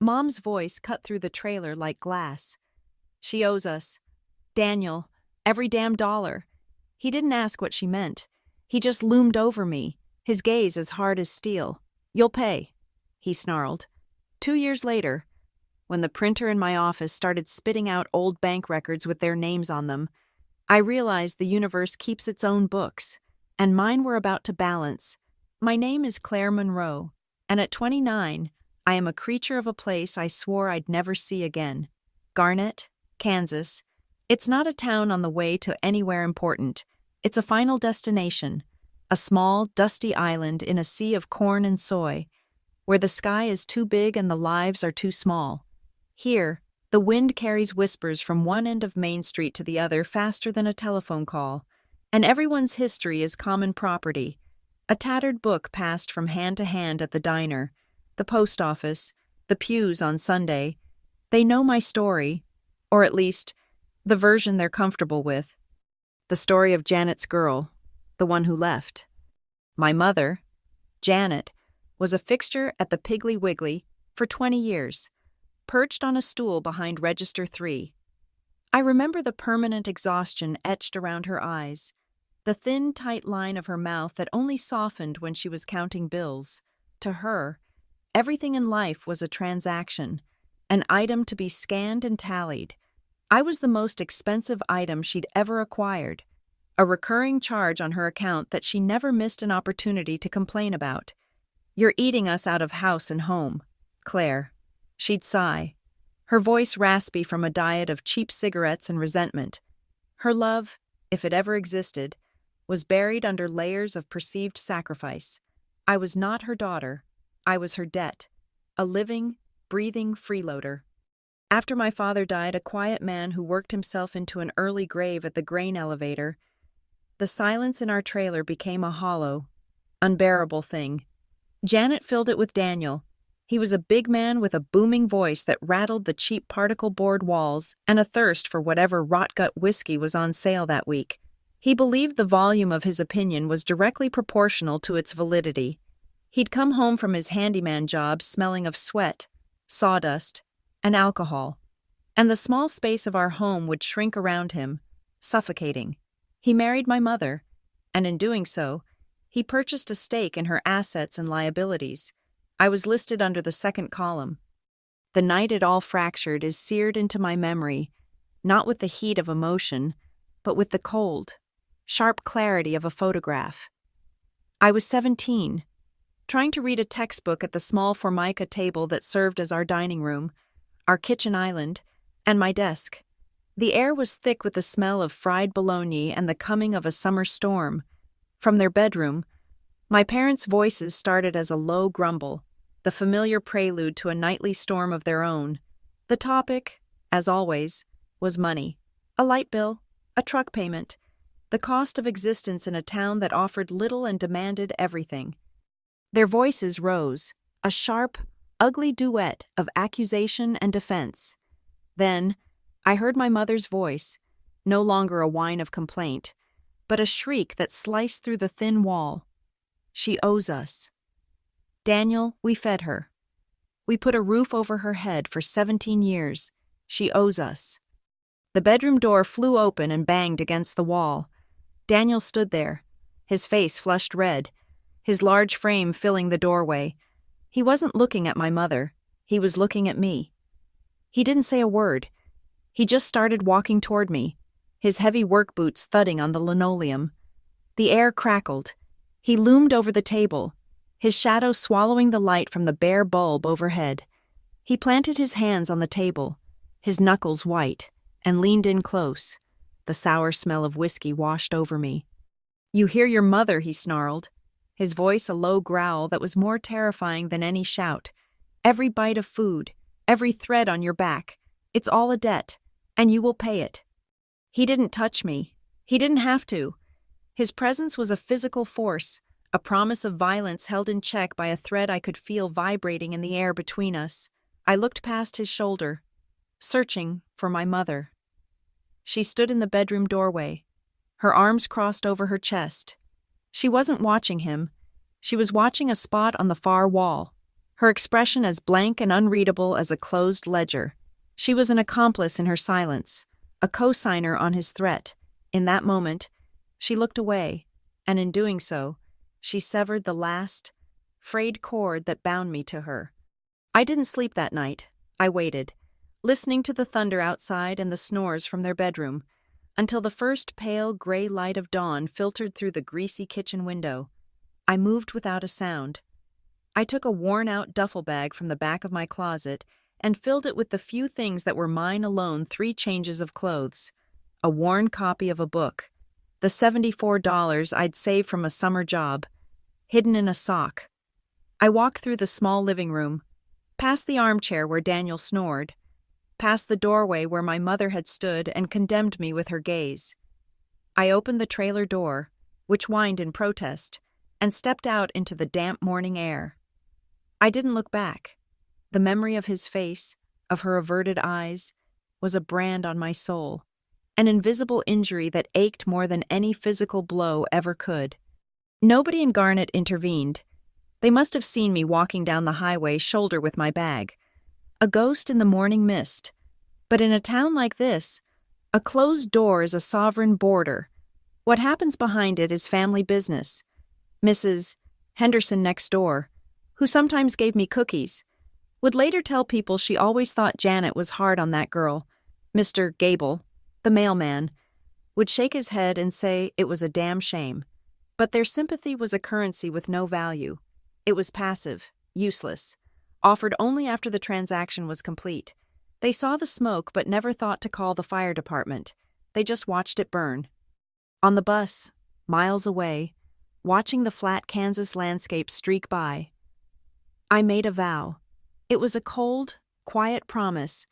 Mom's voice cut through the trailer like glass. She owes us. Daniel, every damn dollar. He didn't ask what she meant. He just loomed over me, his gaze as hard as steel. You'll pay, he snarled. 2 years later, when the printer in my office started spitting out old bank records with their names on them, I realized the universe keeps its own books, and mine were about to balance. My name is Claire Monroe, and at 29, I am a creature of a place I swore I'd never see again. Garnett, Kansas. It's not a town on the way to anywhere important. It's a final destination, a small, dusty island in a sea of corn and soy, where the sky is too big and the lives are too small. Here, the wind carries whispers from one end of Main Street to the other faster than a telephone call, and everyone's history is common property, a tattered book passed from hand to hand at the diner, the post office, the pews on Sunday. They know my story, or at least, the version they're comfortable with. The story of Janet's girl, the one who left. My mother, Janet, was a fixture at the Piggly Wiggly for 20 years, perched on a stool behind Register 3. I remember the permanent exhaustion etched around her eyes, the thin, tight line of her mouth that only softened when she was counting bills. To her, everything in life was a transaction, an item to be scanned and tallied. I was the most expensive item she'd ever acquired, a recurring charge on her account that she never missed an opportunity to complain about. You're eating us out of house and home, Claire. She'd sigh, her voice raspy from a diet of cheap cigarettes and resentment. Her love, if it ever existed, was buried under layers of perceived sacrifice. I was not her daughter. I was her debt, a living, breathing freeloader. After my father died, a quiet man who worked himself into an early grave at the grain elevator, the silence in our trailer became a hollow, unbearable thing. Janet filled it with Daniel. He was a big man with a booming voice that rattled the cheap particle board walls and a thirst for whatever rot-gut whiskey was on sale that week. He believed the volume of his opinion was directly proportional to its validity. He'd come home from his handyman job smelling of sweat, sawdust, and alcohol, and the small space of our home would shrink around him, suffocating. He married my mother, and in doing so, he purchased a stake in her assets and liabilities. I was listed under the second column. The night it all fractured is seared into my memory, not with the heat of emotion, but with the cold, sharp clarity of a photograph. I was 17, trying to read a textbook at the small formica table that served as our dining room, our kitchen island, and my desk. The air was thick with the smell of fried bologna and the coming of a summer storm. From their bedroom, my parents' voices started as a low grumble, the familiar prelude to a nightly storm of their own. The topic, as always, was money. A light bill, a truck payment, the cost of existence in a town that offered little and demanded everything. Their voices rose, a sharp, ugly duet of accusation and defense. Then, I heard my mother's voice, no longer a whine of complaint, but a shriek that sliced through the thin wall. She owes us. Daniel, we fed her. We put a roof over her head for 17 years. She owes us. The bedroom door flew open and banged against the wall. Daniel stood there, his face flushed red, his large frame filling the doorway. He wasn't looking at my mother. He was looking at me. He didn't say a word. He just started walking toward me, his heavy work boots thudding on the linoleum. The air crackled. He loomed over the table, his shadow swallowing the light from the bare bulb overhead. He planted his hands on the table, his knuckles white, and leaned in close. The sour smell of whiskey washed over me. "You hear your mother," he snarled, his voice a low growl that was more terrifying than any shout. "Every bite of food, every thread on your back, it's all a debt, and you will pay it." He didn't touch me. He didn't have to. His presence was a physical force, a promise of violence held in check by a thread I could feel vibrating in the air between us. I looked past his shoulder, searching for my mother. She stood in the bedroom doorway, her arms crossed over her chest. She wasn't watching him. She was watching a spot on the far wall. her expression as blank and unreadable as a closed ledger. She was an accomplice in her silence, a co-signer on his threat. In that moment, she looked away, and in doing so, she severed the last, frayed cord that bound me to her. I didn't sleep that night. I waited, listening to the thunder outside and the snores from their bedroom, until the first pale gray light of dawn filtered through the greasy kitchen window. I moved without a sound. I took a worn-out duffel bag from the back of my closet and filled it with the few things that were mine alone: 3 changes of clothes, a worn copy of a book, the $74 I'd saved from a summer job, hidden in a sock. I walked through the small living room, past the armchair where Daniel snored, past the doorway where my mother had stood and condemned me with her gaze. I opened the trailer door, which whined in protest, and stepped out into the damp morning air. I didn't look back. The memory of his face, of her averted eyes, was a brand on my soul, an invisible injury that ached more than any physical blow ever could. Nobody in Garnet intervened. They must have seen me walking down the highway shoulder with my bag, a ghost in the morning mist. But in a town like this, a closed door is a sovereign border. What happens behind it is family business. Mrs. Henderson next door, who sometimes gave me cookies, would later tell people she always thought Janet was hard on that girl. Mr. Gable, the mailman, would shake his head and say it was a damn shame. But their sympathy was a currency with no value. It was passive, useless, offered only after the transaction was complete. They saw the smoke but never thought to call the fire department. They just watched it burn. On the bus, miles away, watching the flat Kansas landscape streak by, I made a vow. It was a cold, quiet promise,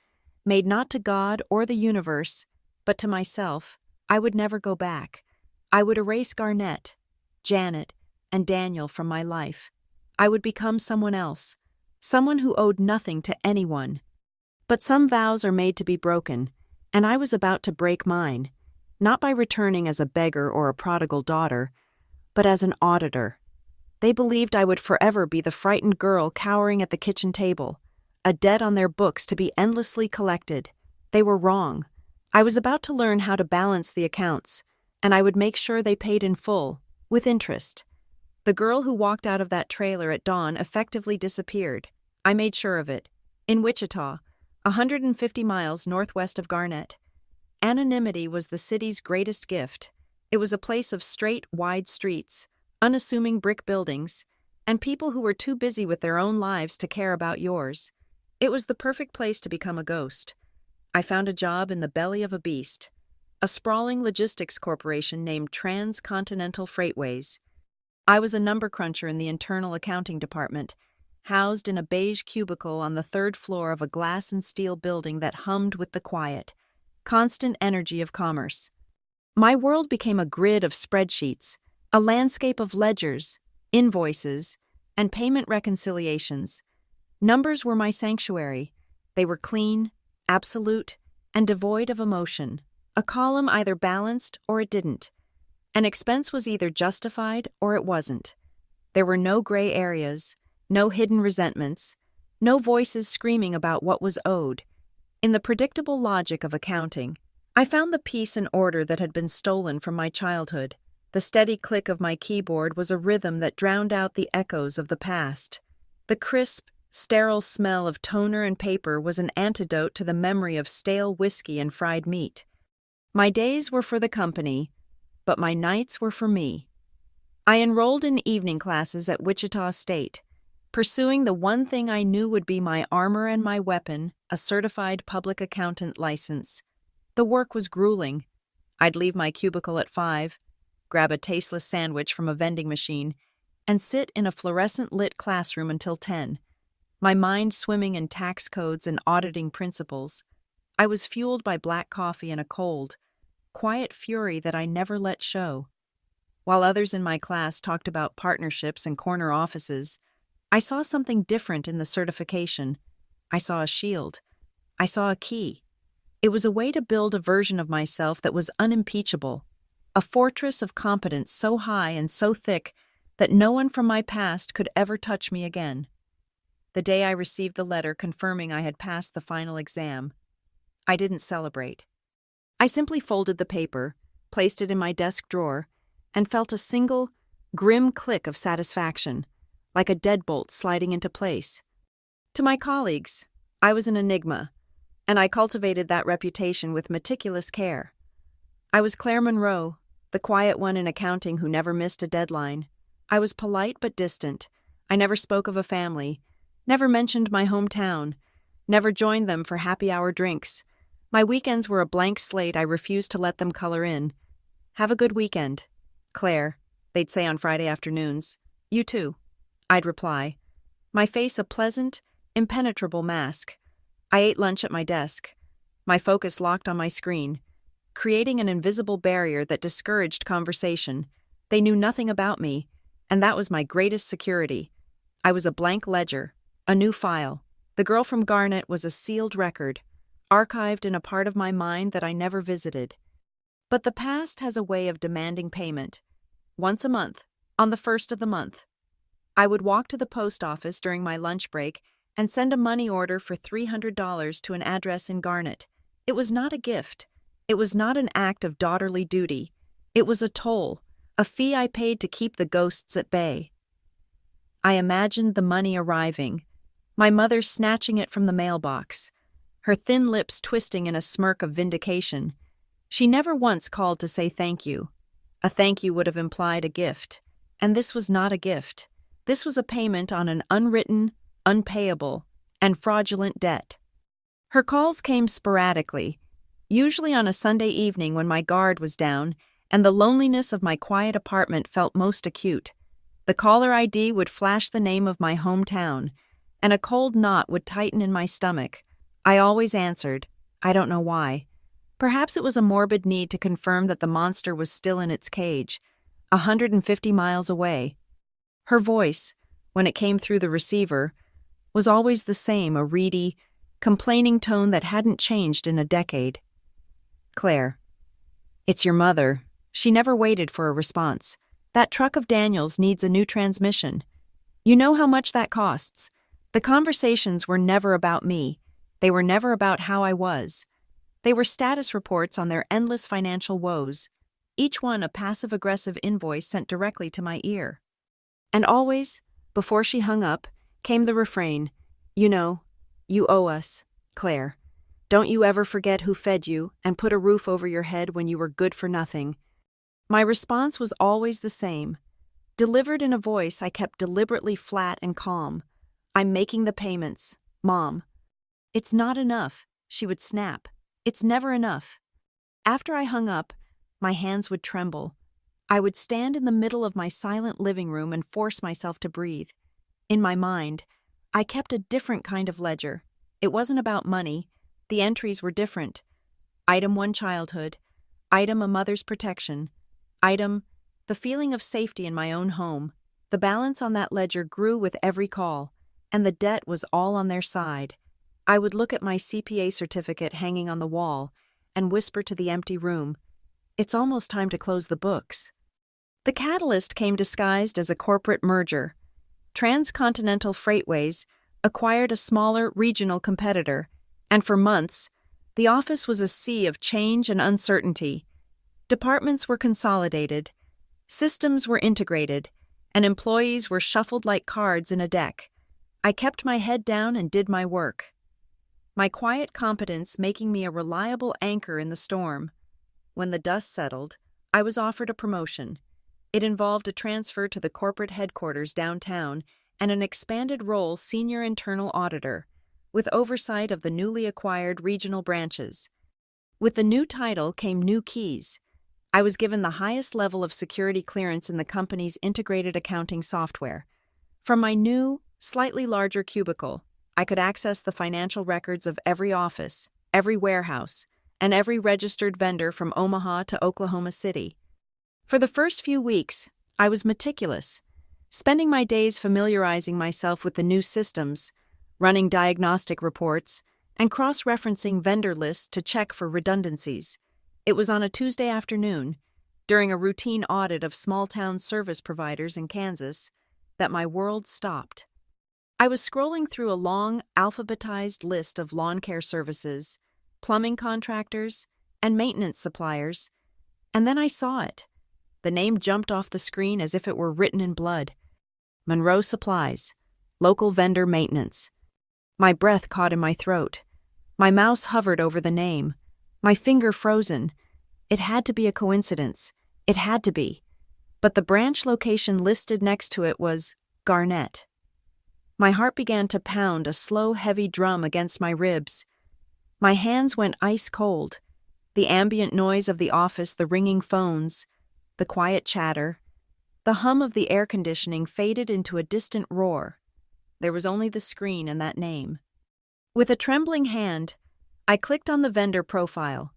made not to God or the universe, but to myself. I would never go back. I would erase Garnet, Janet, and Daniel from my life. I would become someone else, someone who owed nothing to anyone. But some vows are made to be broken, and I was about to break mine, not by returning as a beggar or a prodigal daughter, but as an auditor. They believed I would forever be the frightened girl cowering at the kitchen table, a debt on their books to be endlessly collected. They were wrong. I was about to learn how to balance the accounts, and I would make sure they paid in full, with interest. The girl who walked out of that trailer at dawn effectively disappeared. I made sure of it. In Wichita, 150 miles northwest of Garnet. Anonymity was the city's greatest gift. It was a place of straight, wide streets, unassuming brick buildings, and people who were too busy with their own lives to care about yours. It was the perfect place to become a ghost. I found a job in the belly of a beast, a sprawling logistics corporation named Transcontinental Freightways. I was a number cruncher in the internal accounting department, housed in a beige cubicle on the 3rd floor of a glass and steel building that hummed with the quiet, constant energy of commerce. My world became a grid of spreadsheets, a landscape of ledgers, invoices, and payment reconciliations. Numbers were my sanctuary. They were clean, absolute, and devoid of emotion. A column either balanced or it didn't. An expense was either justified or it wasn't. There were no gray areas, no hidden resentments, no voices screaming about what was owed. In the predictable logic of accounting, I found the peace and order that had been stolen from my childhood. The steady click of my keyboard was a rhythm that drowned out the echoes of the past. The crisp, sterile smell of toner and paper was an antidote to the memory of stale whiskey and fried meat. My days were for the company, but my nights were for me. I enrolled in evening classes at Wichita State, pursuing the one thing I knew would be my armor and my weapon, a certified public accountant license. The work was grueling. I'd leave my cubicle at 5, grab a tasteless sandwich from a vending machine, and sit in a fluorescent-lit classroom until 10, my mind swimming in tax codes and auditing principles. I was fueled by black coffee and a cold, quiet fury that I never let show. While others in my class talked about partnerships and corner offices, I saw something different in the certification. I saw a shield. I saw a key. It was a way to build a version of myself that was unimpeachable, a fortress of competence so high and so thick that no one from my past could ever touch me again. the day I received the letter confirming I had passed the final exam. I didn't celebrate. I simply folded the paper, placed it in my desk drawer, and felt a single, grim click of satisfaction, like a deadbolt sliding into place. To my colleagues, I was an enigma, and I cultivated that reputation with meticulous care. I was Claire Monroe, the quiet one in accounting who never missed a deadline. I was polite but distant. I never spoke of a family, never mentioned my hometown, never joined them for happy hour drinks. My weekends were a blank slate I refused to let them color in. "Have a good weekend, Claire," they'd say on Friday afternoons. "You too," I'd reply, my face a pleasant, impenetrable mask. I ate lunch at my desk, my focus locked on my screen, creating an invisible barrier that discouraged conversation. They knew nothing about me, and that was my greatest security. I was a blank ledger, a new file. The girl from Garnet was a sealed record, archived in a part of my mind that I never visited. But the past has a way of demanding payment. Once a month, on the first of the month, I would walk to the post office during my lunch break and send a money order for $300 to an address in Garnet. It was not a gift. It was not an act of daughterly duty. It was a toll, a fee I paid to keep the ghosts at bay. I imagined the money arriving, my mother snatching it from the mailbox, her thin lips twisting in a smirk of vindication. She never once called to say thank you. A thank you would have implied a gift, and this was not a gift. This was a payment on an unwritten, unpayable, and fraudulent debt. Her calls came sporadically, usually on a Sunday evening when my guard was down and the loneliness of my quiet apartment felt most acute. The caller ID would flash the name of my hometown, and a cold knot would tighten in my stomach. I always answered, I don't know why. Perhaps it was a morbid need to confirm that the monster was still in its cage, 150 miles away. Her voice, when it came through the receiver, was always the same, a reedy, complaining tone that hadn't changed in a decade. "Claire, it's your mother." She never waited for a response. "That truck of Daniel's needs a new transmission. You know how much that costs." The conversations were never about me. They were never about how I was. They were status reports on their endless financial woes, each one a passive-aggressive invoice sent directly to my ear. And always, before she hung up, came the refrain, "You know, you owe us, Claire. Don't you ever forget who fed you and put a roof over your head when you were good for nothing." My response was always the same, delivered in a voice I kept deliberately flat and calm. "I'm making the payments, Mom." "It's not enough," she would snap. "It's never enough." After I hung up, my hands would tremble. I would stand in the middle of my silent living room and force myself to breathe. In my mind, I kept a different kind of ledger. It wasn't about money. The entries were different. Item 1, childhood. Item, a mother's protection. Item, the feeling of safety in my own home. The balance on that ledger grew with every call, and the debt was all on their side. I would look at my CPA certificate hanging on the wall and whisper to the empty room, "It's almost time to close the books." The catalyst came disguised as a corporate merger. Transcontinental Freightways acquired a smaller regional competitor, and for months, the office was a sea of change and uncertainty. Departments were consolidated, systems were integrated, and employees were shuffled like cards in a deck. I kept my head down and did my work, my quiet competence making me a reliable anchor in the storm. When the dust settled, I was offered a promotion. It involved a transfer to the corporate headquarters downtown and an expanded role senior internal auditor, with oversight of the newly acquired regional branches. With the new title came new keys. I was given the highest level of security clearance in the company's integrated accounting software. From my new, slightly larger cubicle, I could access the financial records of every office, every warehouse, and every registered vendor from Omaha to Oklahoma City. For the first few weeks, I was meticulous, spending my days familiarizing myself with the new systems, running diagnostic reports, and cross-referencing vendor lists to check for redundancies. It was on a Tuesday afternoon, during a routine audit of small-town service providers in Kansas, that my world stopped. I was scrolling through a long, alphabetized list of lawn care services, plumbing contractors, and maintenance suppliers, and then I saw it. The name jumped off the screen as if it were written in blood. Monroe Supplies, local vendor maintenance. My breath caught in my throat. My mouse hovered over the name. My finger frozen. It had to be a coincidence. It had to be. But the branch location listed next to it was Garnett. My heart began to pound a slow, heavy drum against my ribs. My hands went ice cold. The ambient noise of the office, the ringing phones, the quiet chatter, the hum of the air conditioning faded into a distant roar. There was only the screen and that name. With a trembling hand, I clicked on the vendor profile.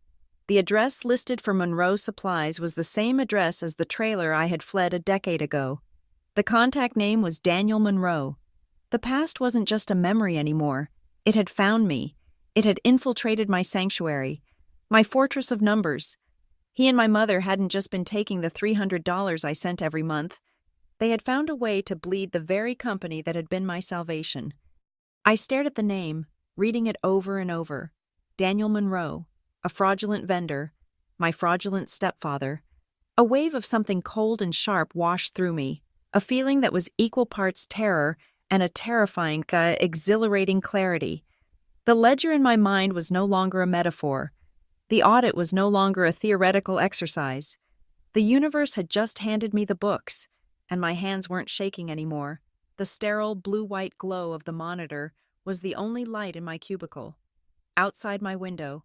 The address listed for Monroe Supplies was the same address as the trailer I had fled a decade ago. The contact name was Daniel Monroe. The past wasn't just a memory anymore. It had found me. It had infiltrated my sanctuary, my fortress of numbers. He and my mother hadn't just been taking the $300 I sent every month. They had found a way to bleed the very company that had been my salvation. I stared at the name, reading it over and over. Daniel Monroe, a fraudulent vendor, my fraudulent stepfather. A wave of something cold and sharp washed through me, a feeling that was equal parts terror and a terrifying, exhilarating clarity. The ledger in my mind was no longer a metaphor. The audit was no longer a theoretical exercise. The universe had just handed me the books, and my hands weren't shaking anymore. The sterile blue-white glow of the monitor was the only light in my cubicle. Outside my window,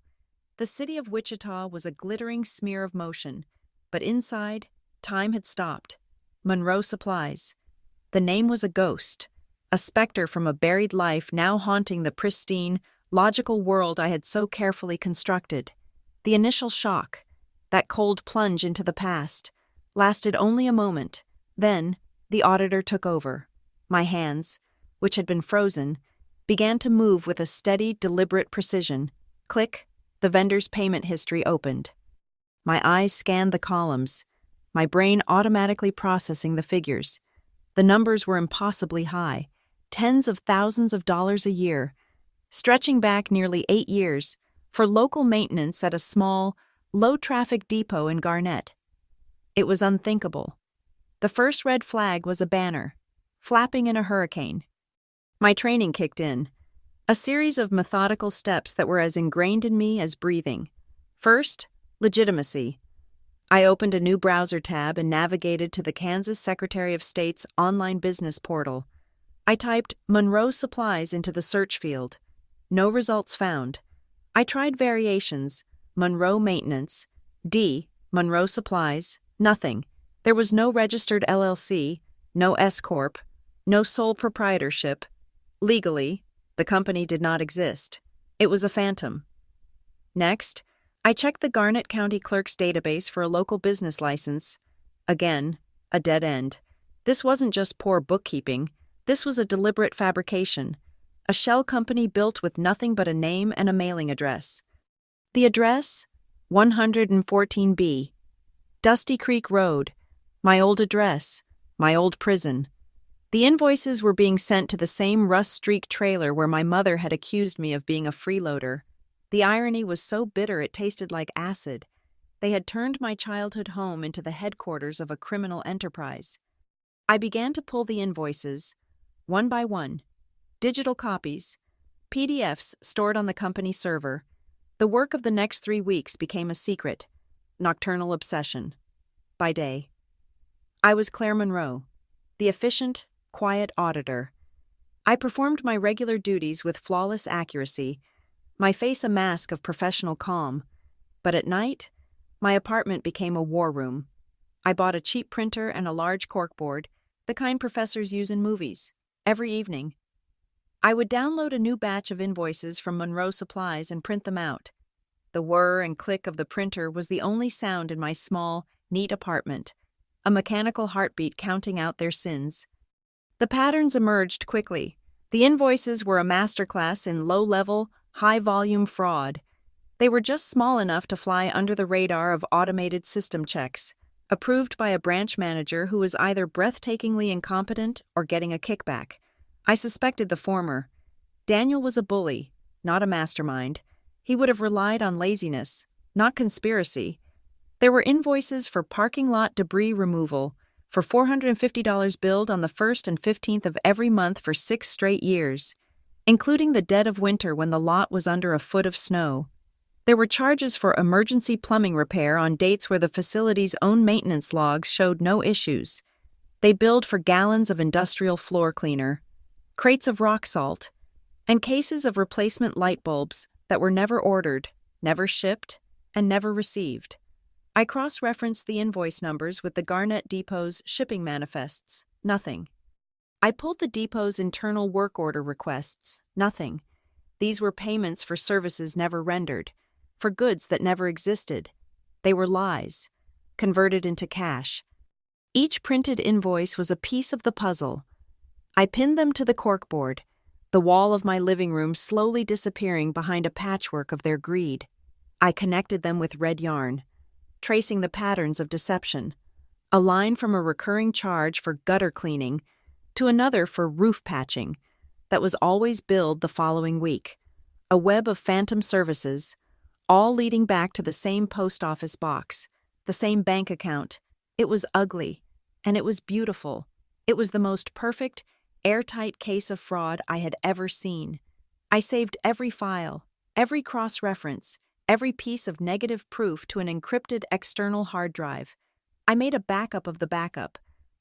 the city of Wichita was a glittering smear of motion, but inside, time had stopped. Monroe Supplies. The name was a ghost, a specter from a buried life now haunting the pristine, logical world I had so carefully constructed. The initial shock, that cold plunge into the past, lasted only a moment. Then, the auditor took over. My hands, which had been frozen, began to move with a steady, deliberate precision. Click, the vendor's payment history opened. My eyes scanned the columns, my brain automatically processing the figures. The numbers were impossibly high, tens of thousands of dollars a year, stretching back nearly 8 years, for local maintenance at a small, low-traffic depot in Garnett. It was unthinkable. The first red flag was a banner, flapping in a hurricane. My training kicked in, a series of methodical steps that were as ingrained in me as breathing. First, legitimacy. I opened a new browser tab and navigated to the Kansas Secretary of State's online business portal. I typed Monroe Supplies into the search field. No results found. I tried variations, Monroe Maintenance, D, Monroe Supplies, nothing. There was no registered LLC, no S-Corp, no sole proprietorship. Legally, the company did not exist. It was a phantom. Next, I checked the Garnett County Clerk's database for a local business license. Again, a dead end. This wasn't just poor bookkeeping. This was a deliberate fabrication. A shell company built with nothing but a name and a mailing address. The address? 114B. Dusty Creek Road. My old address. My old prison. The invoices were being sent to the same rust-streaked trailer where my mother had accused me of being a freeloader. The irony was so bitter it tasted like acid. They had turned my childhood home into the headquarters of a criminal enterprise. I began to pull the invoices, one by one. Digital copies, PDFs stored on the company server. The work of the next 3 weeks became a secret, nocturnal obsession. By day, I was Claire Monroe, the efficient, quiet auditor. I performed my regular duties with flawless accuracy, my face a mask of professional calm. But at night, my apartment became a war room. I bought a cheap printer and a large corkboard, the kind professors use in movies, every evening. I would download a new batch of invoices from Monroe Supplies and print them out. The whir and click of the printer was the only sound in my small, neat apartment, a mechanical heartbeat counting out their sins. The patterns emerged quickly. The invoices were a masterclass in low-level, high-volume fraud. They were just small enough to fly under the radar of automated system checks, approved by a branch manager who was either breathtakingly incompetent or getting a kickback. I suspected the former. Daniel was a bully, not a mastermind. He would have relied on laziness, not conspiracy. There were invoices for parking lot debris removal, for $450 billed on the 1st and 15th of every month for 6 straight years, including the dead of winter when the lot was under a foot of snow. There were charges for emergency plumbing repair on dates where the facility's own maintenance logs showed no issues. They billed for gallons of industrial floor cleaner, crates of rock salt, and cases of replacement light bulbs that were never ordered, never shipped, and never received. I cross-referenced the invoice numbers with the Garnett Depot's shipping manifests. Nothing. I pulled the depot's internal work order requests. Nothing. These were payments for services never rendered, for goods that never existed. They were lies, converted into cash. Each printed invoice was a piece of the puzzle. I pinned them to the corkboard, the wall of my living room slowly disappearing behind a patchwork of their greed. I connected them with red yarn, tracing the patterns of deception. A line from a recurring charge for gutter cleaning to another for roof patching that was always billed the following week. A web of phantom services, all leading back to the same post office box, the same bank account. It was ugly, and it was beautiful. It was the most perfect, airtight case of fraud I had ever seen. I saved every file, every cross-reference, every piece of negative proof to an encrypted external hard drive. I made a backup of the backup.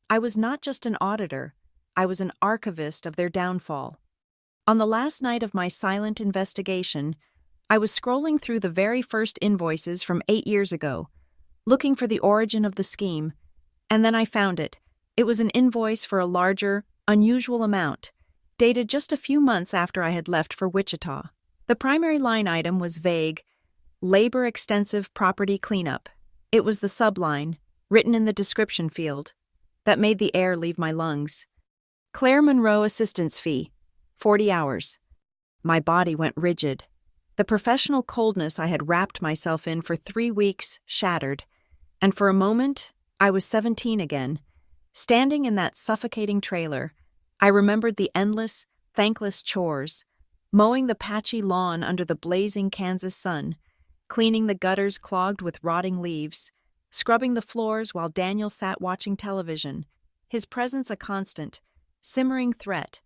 I was not just an auditor, I was an archivist of their downfall. On the last night of my silent investigation, I was scrolling through the very first invoices from 8 years ago, looking for the origin of the scheme, and then I found it. It was an invoice for a larger, unusual amount, dated just a few months after I had left for Wichita. The primary line item was vague, labor-extensive property cleanup. It was the subline, written in the description field, that made the air leave my lungs. Claire Monroe assistance fee, 40 hours. My body went rigid. The professional coldness I had wrapped myself in for 3 weeks shattered, and for a moment, I was 17 again. Standing in that suffocating trailer, I remembered the endless, thankless chores, mowing the patchy lawn under the blazing Kansas sun, cleaning the gutters clogged with rotting leaves, scrubbing the floors while Daniel sat watching television, his presence a constant, simmering threat.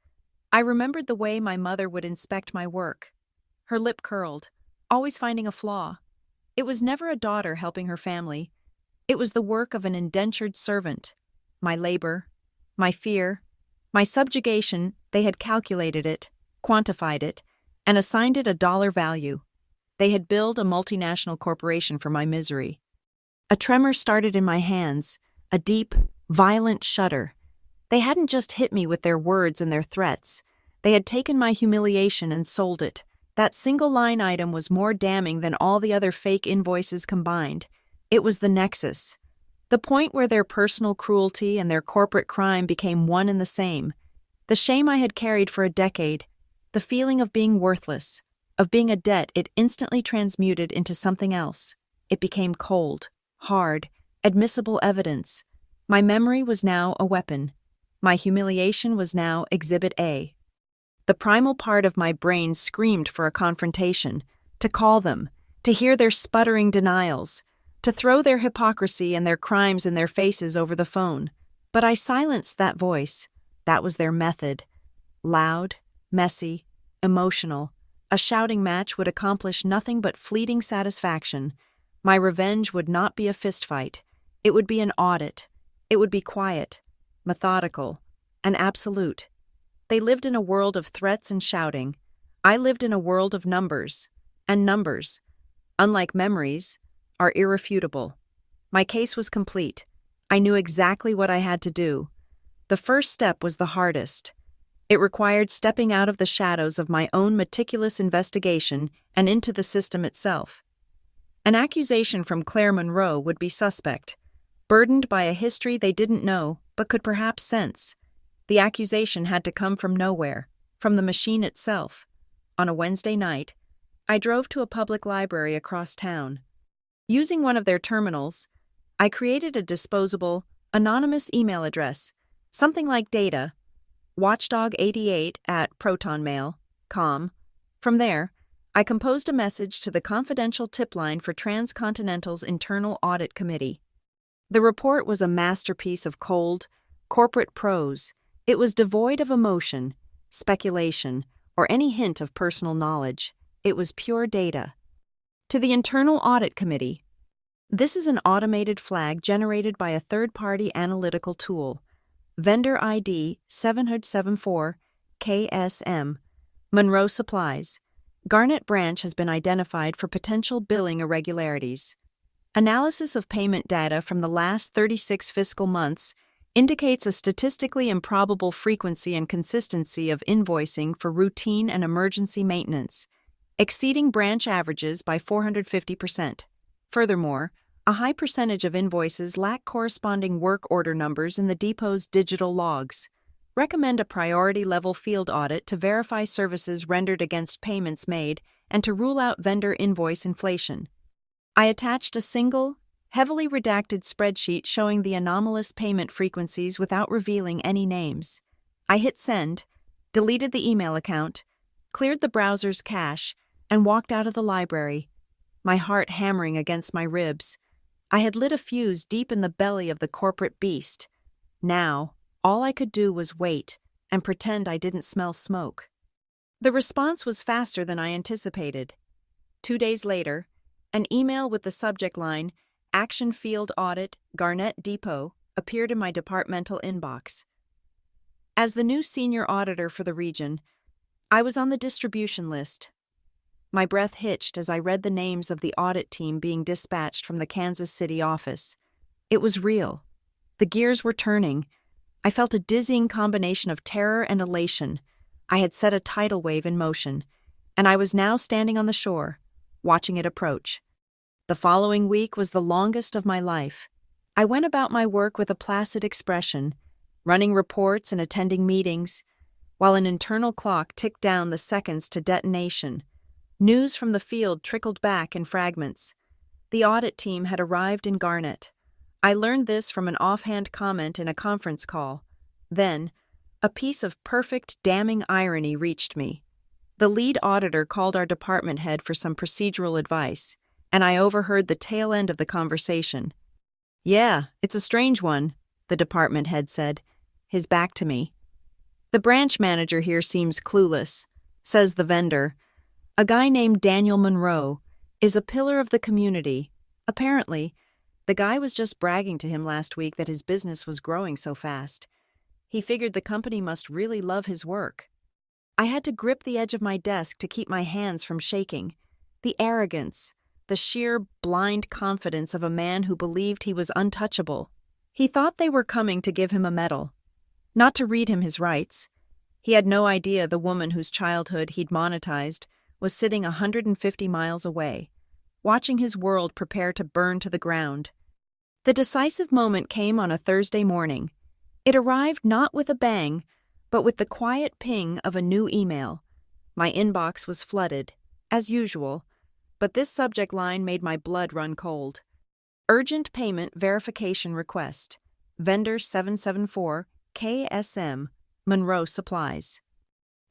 I remembered the way my mother would inspect my work. Her lip curled, always finding a flaw. It was never a daughter helping her family. It was the work of an indentured servant. My labor, my fear, my subjugation, they had calculated it, quantified it, and assigned it a dollar value. They had billed a multinational corporation for my misery. A tremor started in my hands, a deep, violent shudder. They hadn't just hit me with their words and their threats. They had taken my humiliation and sold it. That single line item was more damning than all the other fake invoices combined. It was the nexus, the point where their personal cruelty and their corporate crime became one and the same. The shame I had carried for a decade, the feeling of being worthless, of being a debt it instantly transmuted into something else. It became cold, hard, admissible evidence. My memory was now a weapon. My humiliation was now Exhibit A. The primal part of my brain screamed for a confrontation, to call them, to hear their sputtering denials, to throw their hypocrisy and their crimes in their faces over the phone. But I silenced that voice. That was their method. Loud, messy, emotional. A shouting match would accomplish nothing but fleeting satisfaction. My revenge would not be a fistfight. It would be an audit. It would be quiet, methodical, and absolute. They lived in a world of threats and shouting. I lived in a world of numbers, and numbers, unlike memories, are irrefutable. My case was complete. I knew exactly what I had to do. The first step was the hardest. It required stepping out of the shadows of my own meticulous investigation and into the system itself. An accusation from Claire Monroe would be suspect, burdened by a history they didn't know but could perhaps sense. The accusation had to come from nowhere, from the machine itself. On a Wednesday night, I drove to a public library across town. Using one of their terminals, I created a disposable, anonymous email address, something like data, watchdog88@protonmail.com. From there, I composed a message to the confidential tip line for Transcontinental's Internal Audit Committee. The report was a masterpiece of cold, corporate prose. It was devoid of emotion, speculation, or any hint of personal knowledge. It was pure data. To the Internal Audit Committee. This is an automated flag generated by a third-party analytical tool. Vendor ID 774 KSM. Monroe Supplies. Garnett Branch has been identified for potential billing irregularities. Analysis of payment data from the last 36 fiscal months indicates a statistically improbable frequency and consistency of invoicing for routine and emergency maintenance, exceeding branch averages by 450%. Furthermore, a high percentage of invoices lack corresponding work order numbers in the depot's digital logs. Recommend a priority-level field audit to verify services rendered against payments made and to rule out vendor invoice inflation. I attached a single, heavily redacted spreadsheet showing the anomalous payment frequencies without revealing any names. I hit send, deleted the email account, cleared the browser's cache, and walked out of the library, my heart hammering against my ribs. I had lit a fuse deep in the belly of the corporate beast. Now, all I could do was wait and pretend I didn't smell smoke. The response was faster than I anticipated. 2 days later, an email with the subject line, Action Field Audit, Garnett Depot, appeared in my departmental inbox. As the new senior auditor for the region, I was on the distribution list. My breath hitched as I read the names of the audit team being dispatched from the Kansas City office. It was real. The gears were turning. I felt a dizzying combination of terror and elation. I had set a tidal wave in motion, and I was now standing on the shore, watching it approach. The following week was the longest of my life. I went about my work with a placid expression, running reports and attending meetings, while an internal clock ticked down the seconds to detonation. News from the field trickled back in fragments. The audit team had arrived in Garnett. I learned this from an offhand comment in a conference call. Then, a piece of perfect, damning irony reached me. The lead auditor called our department head for some procedural advice, and I overheard the tail end of the conversation. "Yeah, it's a strange one," the department head said, his back to me. "The branch manager here seems clueless," says the vendor. "A guy named Daniel Monroe is a pillar of the community. Apparently, the guy was just bragging to him last week that his business was growing so fast. He figured the company must really love his work." I had to grip the edge of my desk to keep my hands from shaking. The arrogance, the sheer blind confidence of a man who believed he was untouchable. He thought they were coming to give him a medal, not to read him his rights. He had no idea the woman whose childhood he'd monetized was sitting 150 miles away, watching his world prepare to burn to the ground. The decisive moment came on a Thursday morning. It arrived not with a bang, but with the quiet ping of a new email. My inbox was flooded, as usual, but this subject line made my blood run cold. Urgent payment verification request. Vendor 774 KSM, Monroe Supplies.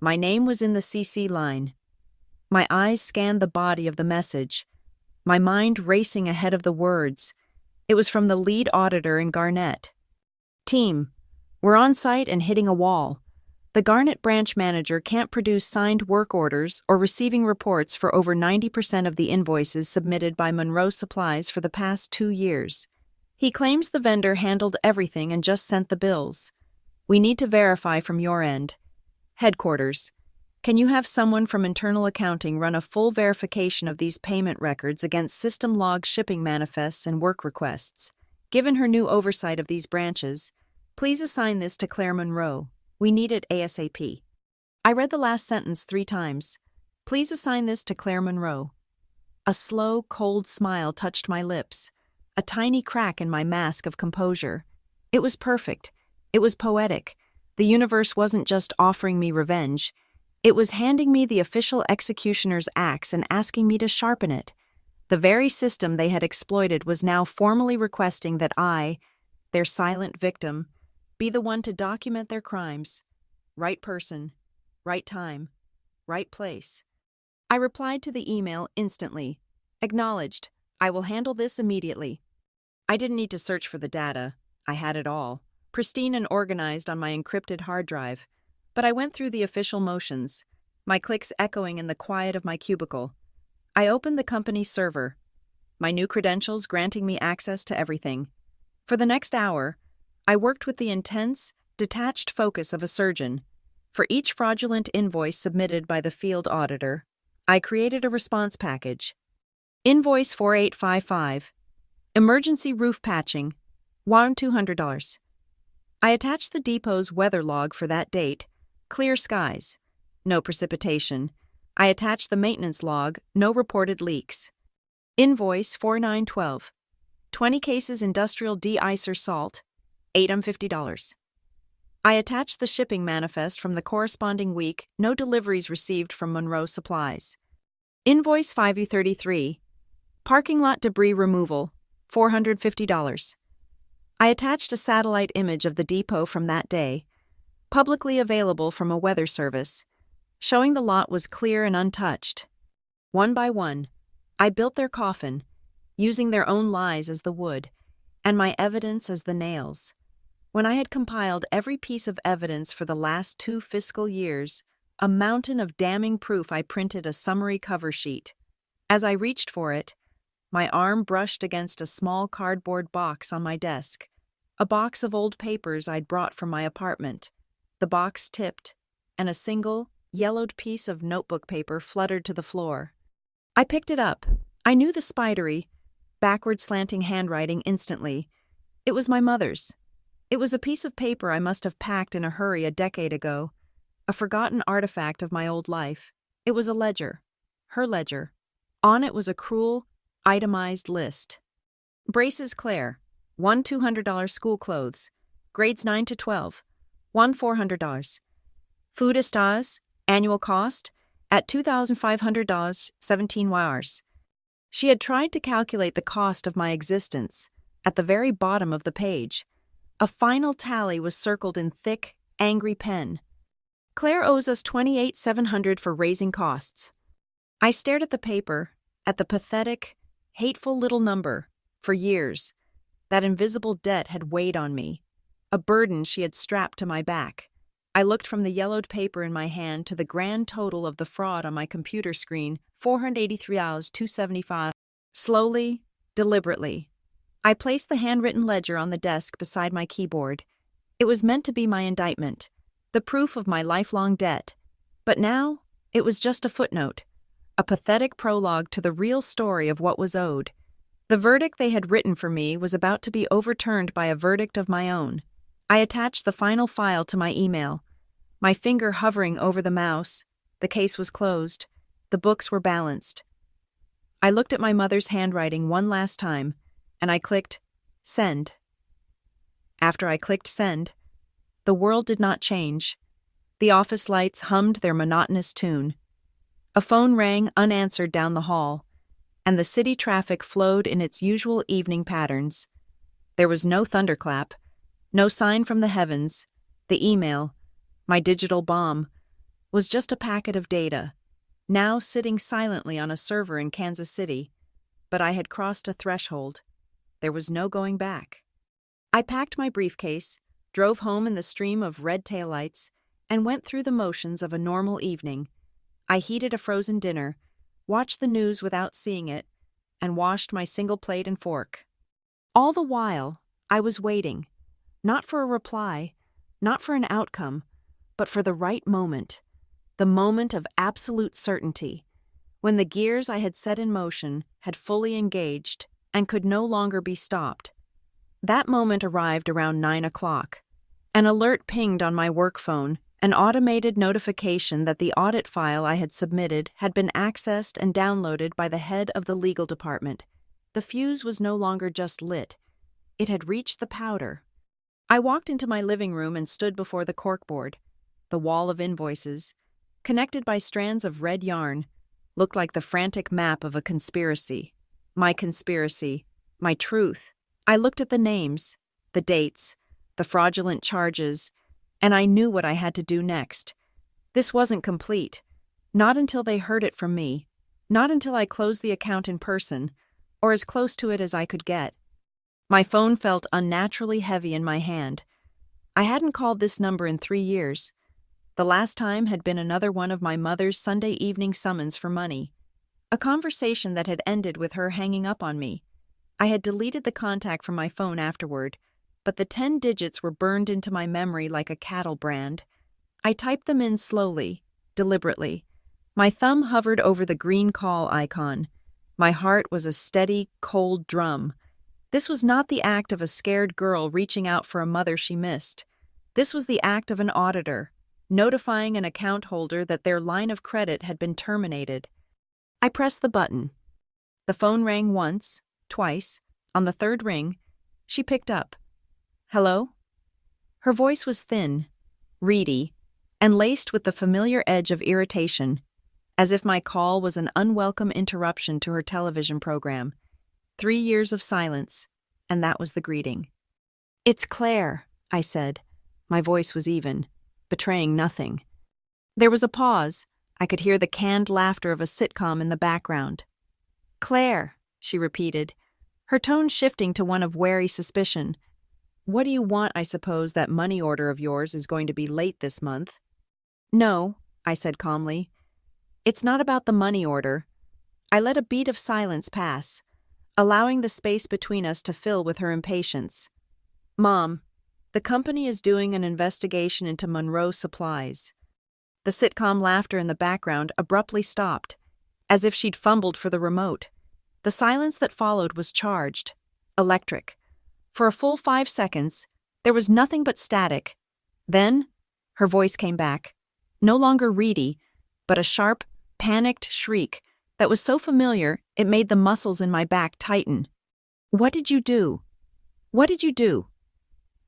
My name was in the CC line. My eyes scanned the body of the message, my mind racing ahead of the words. It was from the lead auditor in Garnett. "Team, we're on site and hitting a wall. The Garnett branch manager can't produce signed work orders or receiving reports for over 90% of the invoices submitted by Monroe Supplies for the past 2 years. He claims the vendor handled everything and just sent the bills. We need to verify from your end. Headquarters, can you have someone from internal accounting run a full verification of these payment records against system log shipping manifests and work requests? Given her new oversight of these branches, please assign this to Claire Monroe. We need it ASAP." I read the last sentence 3 times. Please assign this to Claire Monroe. A slow, cold smile touched my lips, a tiny crack in my mask of composure. It was perfect. It was poetic. The universe wasn't just offering me revenge. It was handing me the official executioner's axe and asking me to sharpen it. The very system they had exploited was now formally requesting that I, their silent victim, be the one to document their crimes. Right person, right time, right place. I replied to the email instantly. Acknowledged. I will handle this immediately. I didn't need to search for the data. I had it all, pristine and organized on my encrypted hard drive. But I went through the official motions, my clicks echoing in the quiet of my cubicle. I opened the company's server, my new credentials granting me access to everything. For the next hour, I worked with the intense, detached focus of a surgeon. For each fraudulent invoice submitted by the field auditor, I created a response package. Invoice 4855. Emergency roof patching. $200. I attached the depot's weather log for that date. Clear skies. No precipitation. I attached the maintenance log. No reported leaks. Invoice 4912. 20 cases industrial de-icer salt. $850. I attached the shipping manifest from the corresponding week. No deliveries received from Monroe Supplies. Invoice 5U33. Parking lot debris removal. $450. I attached a satellite image of the depot from that day, publicly available from a weather service, showing the lot was clear and untouched. One by one, I built their coffin, using their own lies as the wood, and my evidence as the nails. When I had compiled every piece of evidence for the last 2 fiscal years, a mountain of damning proof, I printed a summary cover sheet. As I reached for it, my arm brushed against a small cardboard box on my desk, a box of old papers I'd brought from my apartment. The box tipped, and a single, yellowed piece of notebook paper fluttered to the floor. I picked it up. I knew the spidery, backward slanting handwriting instantly. It was my mother's. It was a piece of paper I must have packed in a hurry a decade ago, a forgotten artifact of my old life. It was a ledger, her ledger. On it was a cruel, itemized list. Braces Claire, $200 school clothes, grades 9 to 12, $400. Food Estas, annual cost, at $2,500, 17 hours. She had tried to calculate the cost of my existence. At the very bottom of the page, a final tally was circled in thick, angry pen. Claire owes us $28,700 for raising costs. I stared at the paper, at the pathetic, hateful little number. For years, that invisible debt had weighed on me, a burden she had strapped to my back. I looked from the yellowed paper in my hand to the grand total of the fraud on my computer screen, $483,275. Slowly, deliberately, I placed the handwritten ledger on the desk beside my keyboard. It was meant to be my indictment, the proof of my lifelong debt. But now, it was just a footnote, a pathetic prologue to the real story of what was owed. The verdict they had written for me was about to be overturned by a verdict of my own. I attached the final file to my email, my finger hovering over the mouse. The case was closed. The books were balanced. I looked at my mother's handwriting one last time, and I clicked send. After I clicked send, the world did not change. The office lights hummed their monotonous tune. A phone rang unanswered down the hall, and the city traffic flowed in its usual evening patterns. There was no thunderclap, no sign from the heavens. The email, my digital bomb, was just a packet of data, now sitting silently on a server in Kansas City. But I had crossed a threshold. There was no going back. I packed my briefcase, drove home in the stream of red taillights, and went through the motions of a normal evening. I heated a frozen dinner, watched the news without seeing it, and washed my single plate and fork. All the while, I was waiting, not for a reply, not for an outcome, but for the right moment, the moment of absolute certainty, when the gears I had set in motion had fully engaged and could no longer be stopped. That moment arrived around 9 o'clock. An alert pinged on my work phone, an automated notification that the audit file I had submitted had been accessed and downloaded by the head of the legal department. The fuse was no longer just lit. It had reached the powder. I walked into my living room and stood before the corkboard. The wall of invoices, connected by strands of red yarn, looked like the frantic map of a conspiracy. My conspiracy, my truth. I looked at the names, the dates, the fraudulent charges, and I knew what I had to do next. This wasn't complete. Not until they heard it from me. Not until I closed the account in person, or as close to it as I could get. My phone felt unnaturally heavy in my hand. I hadn't called this number in 3 years. The last time had been another one of my mother's Sunday evening summons for money. A conversation that had ended with her hanging up on me. I had deleted the contact from my phone afterward, but the 10 digits were burned into my memory like a cattle brand. I typed them in slowly, deliberately. My thumb hovered over the green call icon. My heart was a steady, cold drum. This was not the act of a scared girl reaching out for a mother she missed. This was the act of an auditor, notifying an account holder that their line of credit had been terminated. I pressed the button. The phone rang once, twice. On the third ring, she picked up. "Hello?" Her voice was thin, reedy, and laced with the familiar edge of irritation, as if my call was an unwelcome interruption to her television program. 3 years of silence, and that was the greeting. "It's Claire," I said. My voice was even, betraying nothing. There was a pause. I could hear the canned laughter of a sitcom in the background. "Claire," she repeated, her tone shifting to one of wary suspicion. "What do you want? I suppose that money order of yours is going to be late this month." "No," I said calmly. "It's not about the money order." I let a beat of silence pass, allowing the space between us to fill with her impatience. "Mom, the company is doing an investigation into Monroe Supplies." The sitcom laughter in the background abruptly stopped, as if she'd fumbled for the remote. The silence that followed was charged, electric. For a full 5 seconds, there was nothing but static. Then, her voice came back, no longer reedy, but a sharp, panicked shriek that was so familiar it made the muscles in my back tighten. "What did you do? What did you do?"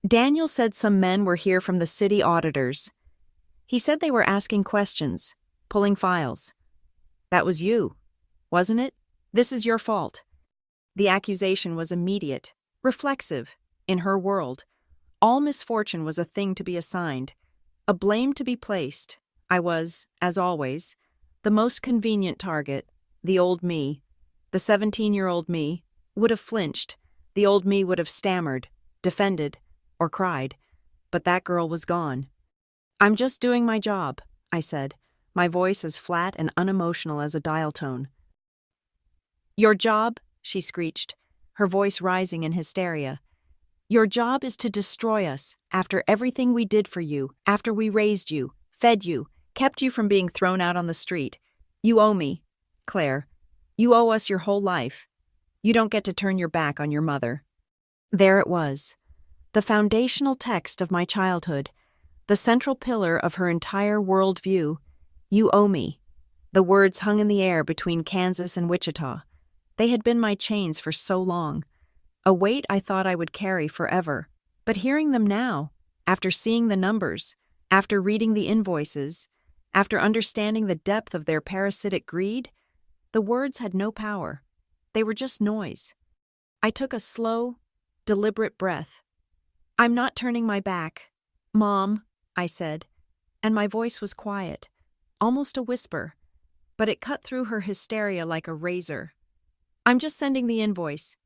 "Daniel said some men were here from the city auditors. He said they were asking questions, pulling files. That was you, wasn't it? This is your fault." The accusation was immediate, reflexive, in her world. All misfortune was a thing to be assigned, a blame to be placed. I was, as always, the most convenient target. The old me, the 17-year-old me, would have flinched. The old me would have stammered, defended, or cried. But that girl was gone. "I'm just doing my job," I said, my voice as flat and unemotional as a dial tone. "Your job," she screeched, her voice rising in hysteria. "Your job is to destroy us after everything we did for you, after we raised you, fed you, kept you from being thrown out on the street. You owe me, Claire. You owe us your whole life. You don't get to turn your back on your mother." There it was, the foundational text of my childhood, the central pillar of her entire worldview. You owe me. The words hung in the air between Kansas and Wichita. They had been my chains for so long, a weight I thought I would carry forever. But hearing them now, after seeing the numbers, after reading the invoices, after understanding the depth of their parasitic greed, the words had no power. They were just noise. I took a slow, deliberate breath. "I'm not turning my back, Mom," I said, and my voice was quiet, almost a whisper, but it cut through her hysteria like a razor. "I'm just sending the invoice."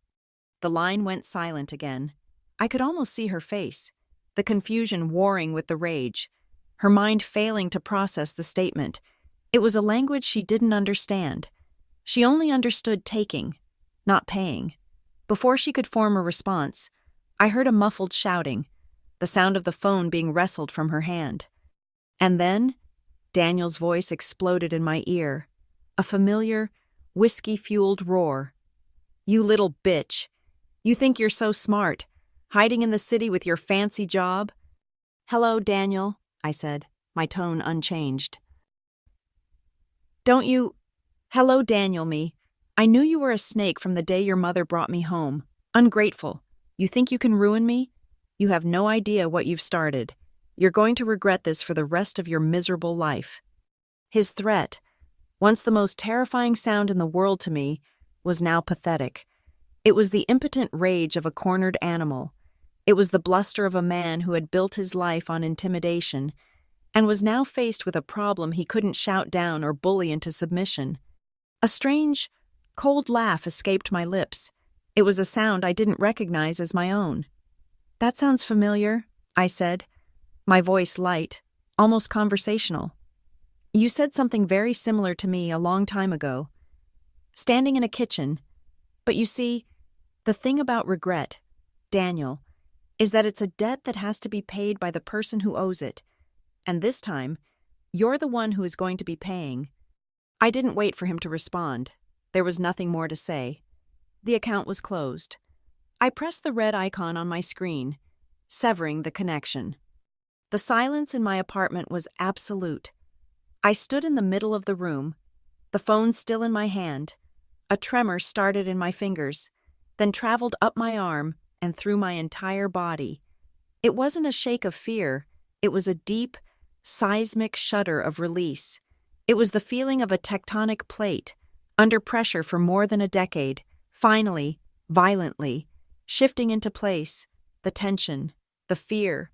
The line went silent again. I could almost see her face, the confusion warring with the rage, her mind failing to process the statement. It was a language she didn't understand. She only understood taking, not paying. Before she could form a response, I heard a muffled shouting, the sound of the phone being wrestled from her hand. And then, Daniel's voice exploded in my ear, a familiar, whiskey-fueled roar. "You little bitch! You think you're so smart, hiding in the city with your fancy job?" "Hello, Daniel," I said, my tone unchanged. "Don't you—" "Hello, Daniel, me. I knew you were a snake from the day your mother brought me home. Ungrateful. You think you can ruin me? You have no idea what you've started. You're going to regret this for the rest of your miserable life." His threat, once the most terrifying sound in the world to me, was now pathetic. It was the impotent rage of a cornered animal. It was the bluster of a man who had built his life on intimidation and was now faced with a problem he couldn't shout down or bully into submission. A strange, cold laugh escaped my lips. It was a sound I didn't recognize as my own. "That sounds familiar," I said, my voice light, almost conversational. "You said something very similar to me a long time ago. Standing in a kitchen. But you see, the thing about regret, Daniel, is that it's a debt that has to be paid by the person who owes it. And this time, you're the one who is going to be paying." I didn't wait for him to respond. There was nothing more to say. The account was closed. I pressed the red icon on my screen, severing the connection. The silence in my apartment was absolute. I stood in the middle of the room, the phone still in my hand. A tremor started in my fingers, then traveled up my arm and through my entire body. It wasn't a shake of fear. It was a deep, seismic shudder of release. It was the feeling of a tectonic plate, under pressure for more than a decade, finally, violently, shifting into place. The tension, the fear,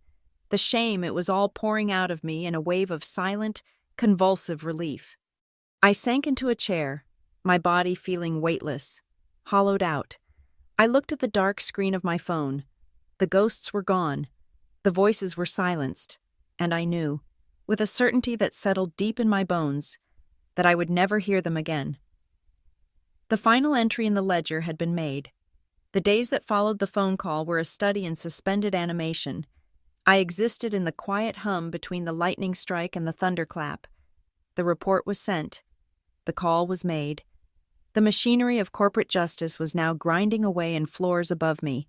the shame, it was all pouring out of me in a wave of silent, convulsive relief. I sank into a chair, my body feeling weightless, hollowed out. I looked at the dark screen of my phone. The ghosts were gone. The voices were silenced. And I knew, with a certainty that settled deep in my bones, that I would never hear them again. The final entry in the ledger had been made. The days that followed the phone call were a study in suspended animation. I existed in the quiet hum between the lightning strike and the thunderclap. The report was sent. The call was made. The machinery of corporate justice was now grinding away in floors above me.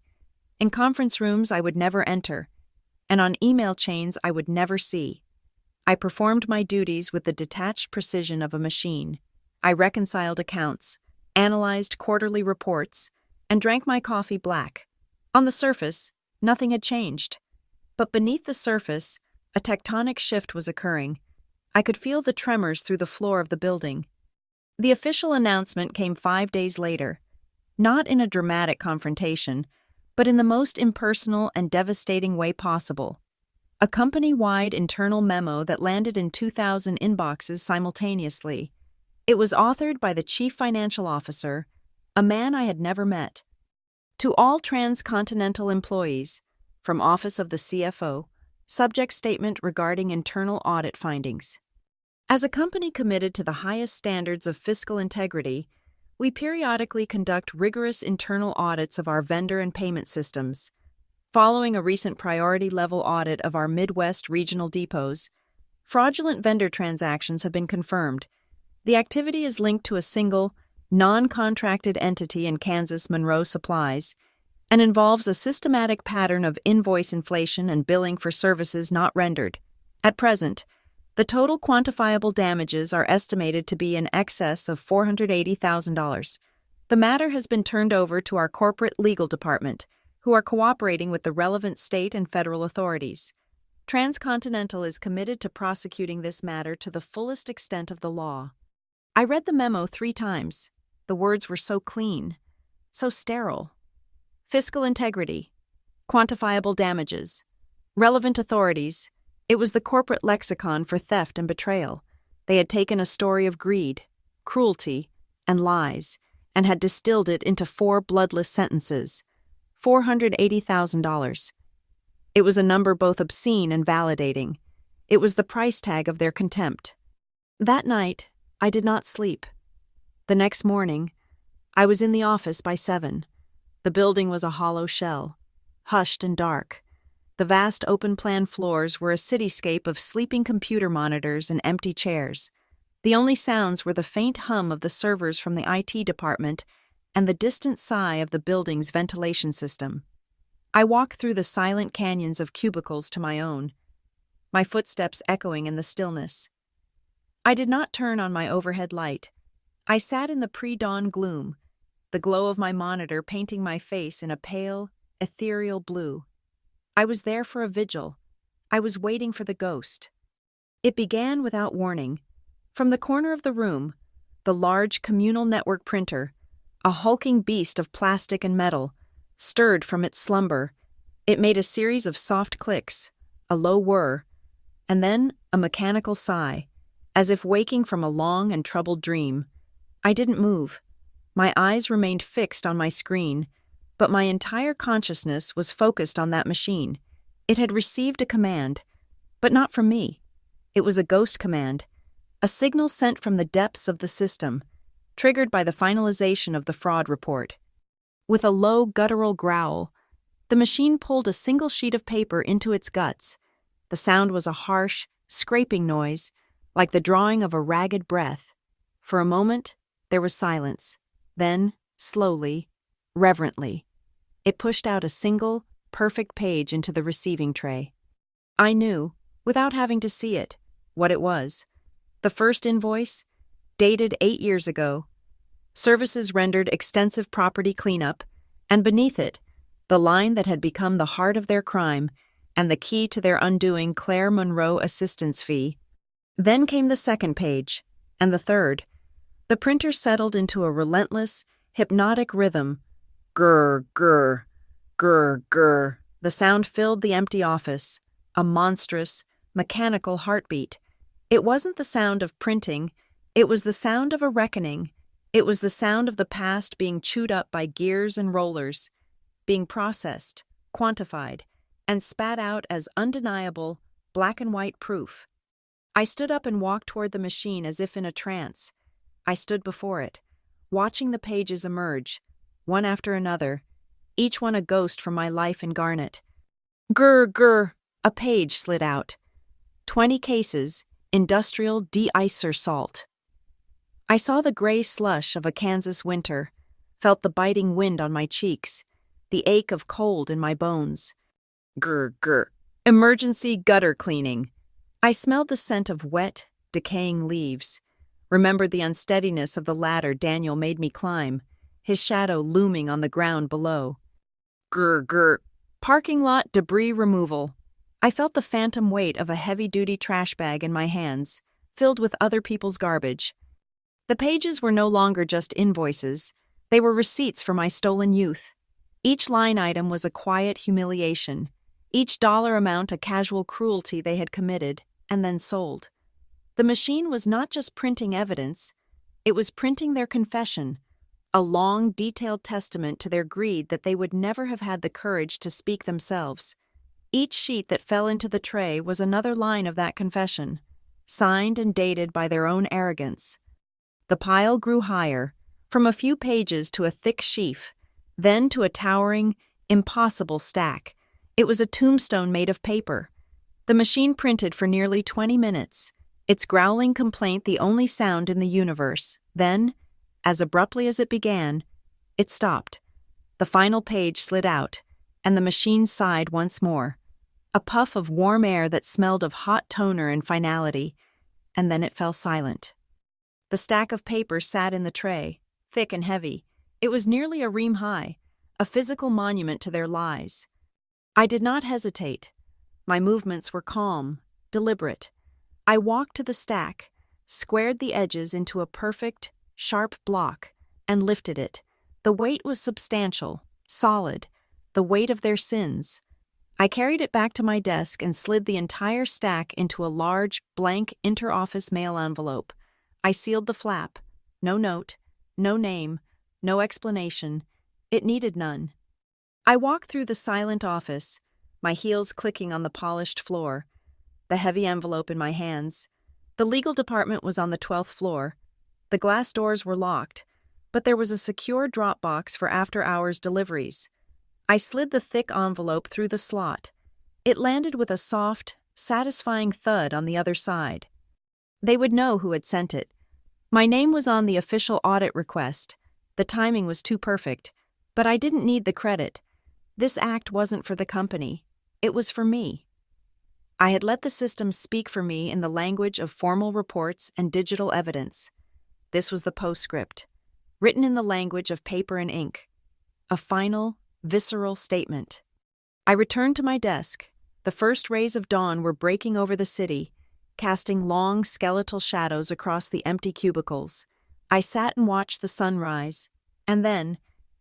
In conference rooms I would never enter, and on email chains I would never see. I performed my duties with the detached precision of a machine. I reconciled accounts, analyzed quarterly reports, and drank my coffee black. On the surface, nothing had changed. But beneath the surface, a tectonic shift was occurring. I could feel the tremors through the floor of the building. The official announcement came 5 days later, not in a dramatic confrontation, but in the most impersonal and devastating way possible. A company-wide internal memo that landed in 2,000 inboxes simultaneously. It was authored by the chief financial officer, a man I had never met. To all transcontinental employees, from Office of the CFO, subject statement regarding internal audit findings. As a company committed to the highest standards of fiscal integrity, we periodically conduct rigorous internal audits of our vendor and payment systems. Following a recent priority-level audit of our Midwest regional depots, fraudulent vendor transactions have been confirmed. The activity is linked to a single, non-contracted entity in Kansas, Monroe Supplies, and involves a systematic pattern of invoice inflation and billing for services not rendered. At present, the total quantifiable damages are estimated to be in excess of $480,000. The matter has been turned over to our corporate legal department, who are cooperating with the relevant state and federal authorities. Transcontinental is committed to prosecuting this matter to the fullest extent of the law. I read the memo 3 times. The words were so clean, so sterile. Fiscal integrity, quantifiable damages, relevant authorities. It was the corporate lexicon for theft and betrayal. They had taken a story of greed, cruelty, and lies, and had distilled it into 4 bloodless sentences. $480,000. It was a number both obscene and validating. It was the price tag of their contempt. That night, I did not sleep. The next morning, I was in the office by 7. The building was a hollow shell, hushed and dark. The vast open-plan floors were a cityscape of sleeping computer monitors and empty chairs. The only sounds were the faint hum of the servers from the IT department and the distant sigh of the building's ventilation system. I walked through the silent canyons of cubicles to my own, my footsteps echoing in the stillness. I did not turn on my overhead light. I sat in the pre-dawn gloom, the glow of my monitor painting my face in a pale, ethereal blue. I was there for a vigil. I was waiting for the ghost. It began without warning. From the corner of the room, the large communal network printer, a hulking beast of plastic and metal, stirred from its slumber. It made a series of soft clicks, a low whir, and then a mechanical sigh, as if waking from a long and troubled dream. I didn't move. My eyes remained fixed on my screen, but my entire consciousness was focused on that machine. It had received a command, but not from me. It was a ghost command, a signal sent from the depths of the system, triggered by the finalization of the fraud report. With a low, guttural growl, the machine pulled a single sheet of paper into its guts. The sound was a harsh, scraping noise, like the drawing of a ragged breath. For a moment, there was silence. Then, slowly, reverently, it pushed out a single, perfect page into the receiving tray. I knew, without having to see it, what it was. The first invoice, dated 8 years ago, services rendered extensive property cleanup, and beneath it, the line that had become the heart of their crime and the key to their undoing Claire Monroe assistance fee. Then came the second page, and the third. The printer settled into a relentless, hypnotic rhythm. Grr, grr, grr, grr. The sound filled the empty office, a monstrous, mechanical heartbeat. It wasn't the sound of printing, it was the sound of a reckoning. It was the sound of the past being chewed up by gears and rollers, being processed, quantified, and spat out as undeniable, black and white proof. I stood up and walked toward the machine as if in a trance. I stood before it, watching the pages emerge, one after another, each one a ghost from my life in Garnet. Grr, grr, a page slid out. 20 cases, industrial de-icer salt. I saw the gray slush of a Kansas winter, felt the biting wind on my cheeks, the ache of cold in my bones. Grr, grr. Emergency gutter cleaning. I smelled the scent of wet, decaying leaves, remembered the unsteadiness of the ladder Daniel made me climb, his shadow looming on the ground below. Grr, grr. Parking lot debris removal. I felt the phantom weight of a heavy-duty trash bag in my hands, filled with other people's garbage. The pages were no longer just invoices, they were receipts for my stolen youth. Each line item was a quiet humiliation, each dollar amount a casual cruelty they had committed and then sold. The machine was not just printing evidence, it was printing their confession, a long, detailed testament to their greed that they would never have had the courage to speak themselves. Each sheet that fell into the tray was another line of that confession, signed and dated by their own arrogance. The pile grew higher, from a few pages to a thick sheaf, then to a towering, impossible stack. It was a tombstone made of paper. The machine printed for nearly 20 minutes, its growling complaint the only sound in the universe. Then, as abruptly as it began, it stopped. The final page slid out, and the machine sighed once more, a puff of warm air that smelled of hot toner and finality, and then it fell silent. The stack of paper sat in the tray, thick and heavy. It was nearly a ream high, a physical monument to their lies. I did not hesitate. My movements were calm, deliberate. I walked to the stack, squared the edges into a perfect, sharp block, and lifted it. The weight was substantial, solid, the weight of their sins. I carried it back to my desk and slid the entire stack into a large, blank inter-office mail envelope. I sealed the flap. No note, no name, no explanation. It needed none. I walked through the silent office, my heels clicking on the polished floor, the heavy envelope in my hands. The legal department was on the 12th floor. The glass doors were locked, but there was a secure drop box for after-hours deliveries. I slid the thick envelope through the slot. It landed with a soft, satisfying thud on the other side. They would know who had sent it. My name was on the official audit request. The timing was too perfect, but I didn't need the credit. This act wasn't for the company. It was for me. I had let the system speak for me in the language of formal reports and digital evidence. This was the postscript, written in the language of paper and ink. A final, visceral statement. I returned to my desk. The first rays of dawn were breaking over the city, casting long, skeletal shadows across the empty cubicles. I sat and watched the sun rise, and then,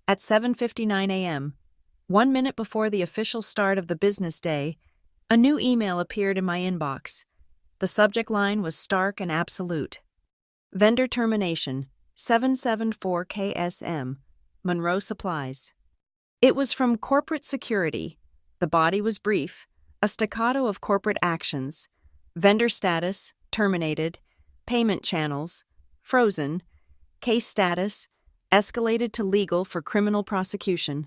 at 7:59 a.m., 1 minute before the official start of the business day, a new email appeared in my inbox. The subject line was stark and absolute. Vendor termination, 774 KSM, Monroe Supplies. It was from corporate security. The body was brief, a staccato of corporate actions. Vendor status, terminated. Payment channels, frozen. Case status, escalated to legal for criminal prosecution.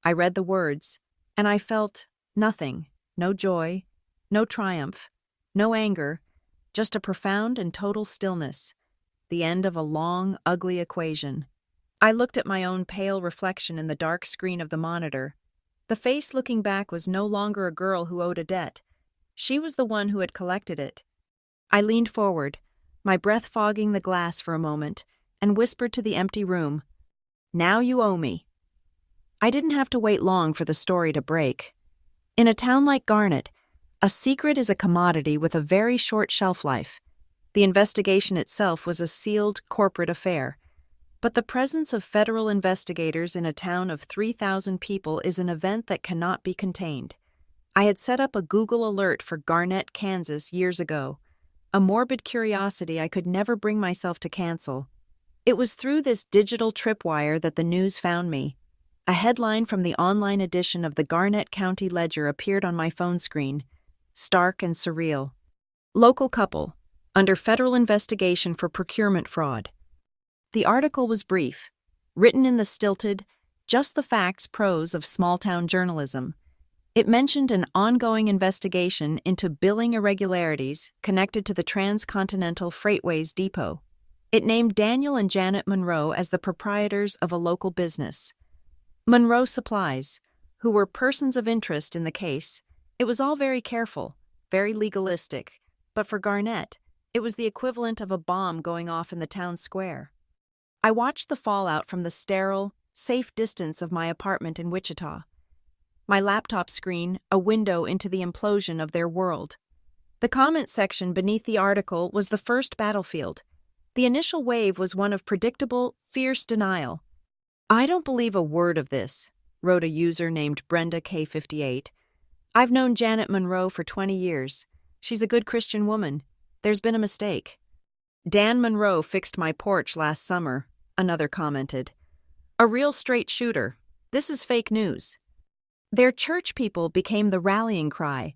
I read the words, and I felt nothing. No joy, no triumph, no anger, just a profound and total stillness. The end of a long, ugly equation. I looked at my own pale reflection in the dark screen of the monitor. The face looking back was no longer a girl who owed a debt. She was the one who had collected it. I leaned forward, my breath fogging the glass for a moment, and whispered to the empty room, "Now you owe me." I didn't have to wait long for the story to break. In a town like Garnet, a secret is a commodity with a very short shelf life. The investigation itself was a sealed corporate affair. But the presence of federal investigators in a town of 3,000 people is an event that cannot be contained. I had set up a Google alert for Garnett, Kansas years ago, a morbid curiosity I could never bring myself to cancel. It was through this digital tripwire that the news found me. A headline from the online edition of the Garnett County Ledger appeared on my phone screen, stark and surreal. Local couple, under federal investigation for procurement fraud. The article was brief, written in the stilted, just the facts prose of small-town journalism. It mentioned an ongoing investigation into billing irregularities connected to the Transcontinental Freightways Depot. It named Daniel and Janet Monroe as the proprietors of a local business, Monroe Supplies, who were persons of interest in the case. It was all very careful, very legalistic, but for Garnett, it was the equivalent of a bomb going off in the town square. I watched the fallout from the sterile, safe distance of my apartment in Wichita. My laptop screen, a window into the implosion of their world. The comment section beneath the article was the first battlefield. The initial wave was one of predictable, fierce denial. "I don't believe a word of this," wrote a user named Brenda K58. "I've known Janet Monroe for 20 years. She's a good Christian woman. There's been a mistake." "Dan Monroe fixed my porch last summer," another commented. "A real straight shooter. This is fake news." Their church people became the rallying cry,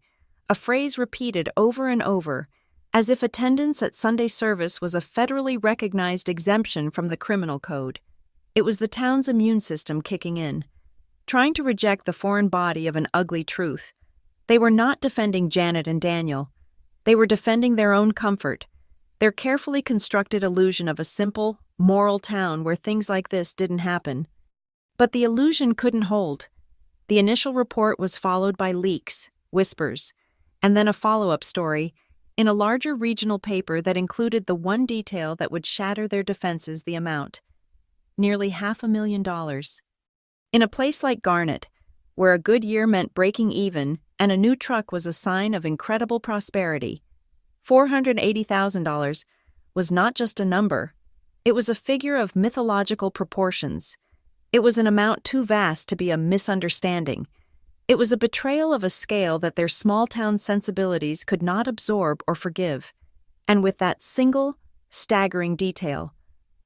a phrase repeated over and over, as if attendance at Sunday service was a federally recognized exemption from the criminal code. It was the town's immune system kicking in, trying to reject the foreign body of an ugly truth. They were not defending Janet and Daniel. They were defending their own comfort, their carefully constructed illusion of a simple, moral town where things like this didn't happen. But the illusion couldn't hold. The initial report was followed by leaks, whispers, and then a follow-up story in a larger regional paper that included the one detail that would shatter their defenses: the amount. Nearly $500,000. In a place like Garnet, where a good year meant breaking even and a new truck was a sign of incredible prosperity, $480,000 was not just a number. It was a figure of mythological proportions. It was an amount too vast to be a misunderstanding. It was a betrayal of a scale that their small-town sensibilities could not absorb or forgive. And with that single, staggering detail,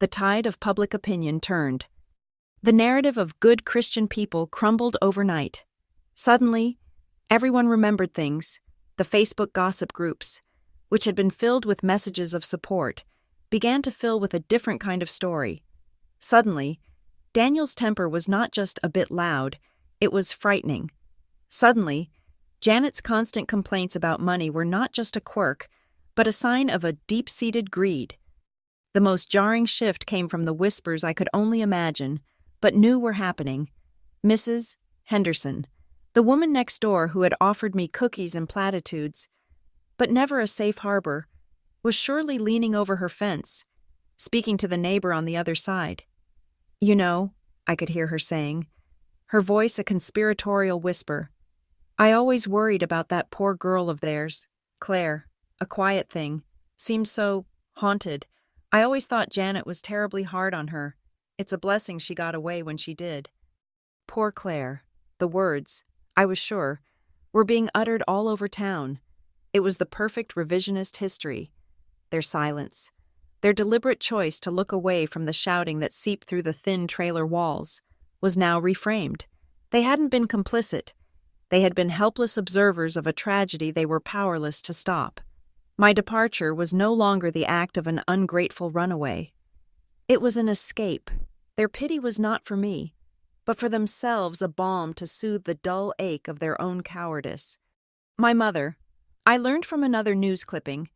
the tide of public opinion turned. The narrative of good Christian people crumbled overnight. Suddenly, everyone remembered things. The Facebook gossip groups, which had been filled with messages of support, began to fill with a different kind of story. Suddenly, Daniel's temper was not just a bit loud, it was frightening. Suddenly, Janet's constant complaints about money were not just a quirk, but a sign of a deep-seated greed. The most jarring shift came from the whispers I could only imagine, but knew were happening. Mrs. Henderson, the woman next door who had offered me cookies and platitudes, but never a safe harbor, was surely leaning over her fence, speaking to the neighbor on the other side. "You know," I could hear her saying, her voice a conspiratorial whisper, "I always worried about that poor girl of theirs, Claire, a quiet thing, seemed so haunted. I always thought Janet was terribly hard on her. It's a blessing she got away when she did." Poor Claire. The words, I was sure, were being uttered all over town. It was the perfect revisionist history. Their silence, their deliberate choice to look away from the shouting that seeped through the thin trailer walls, was now reframed. They hadn't been complicit. They had been helpless observers of a tragedy they were powerless to stop. My departure was no longer the act of an ungrateful runaway. It was an escape. Their pity was not for me, but for themselves a balm to soothe the dull ache of their own cowardice. My mother, I learned from another news clipping,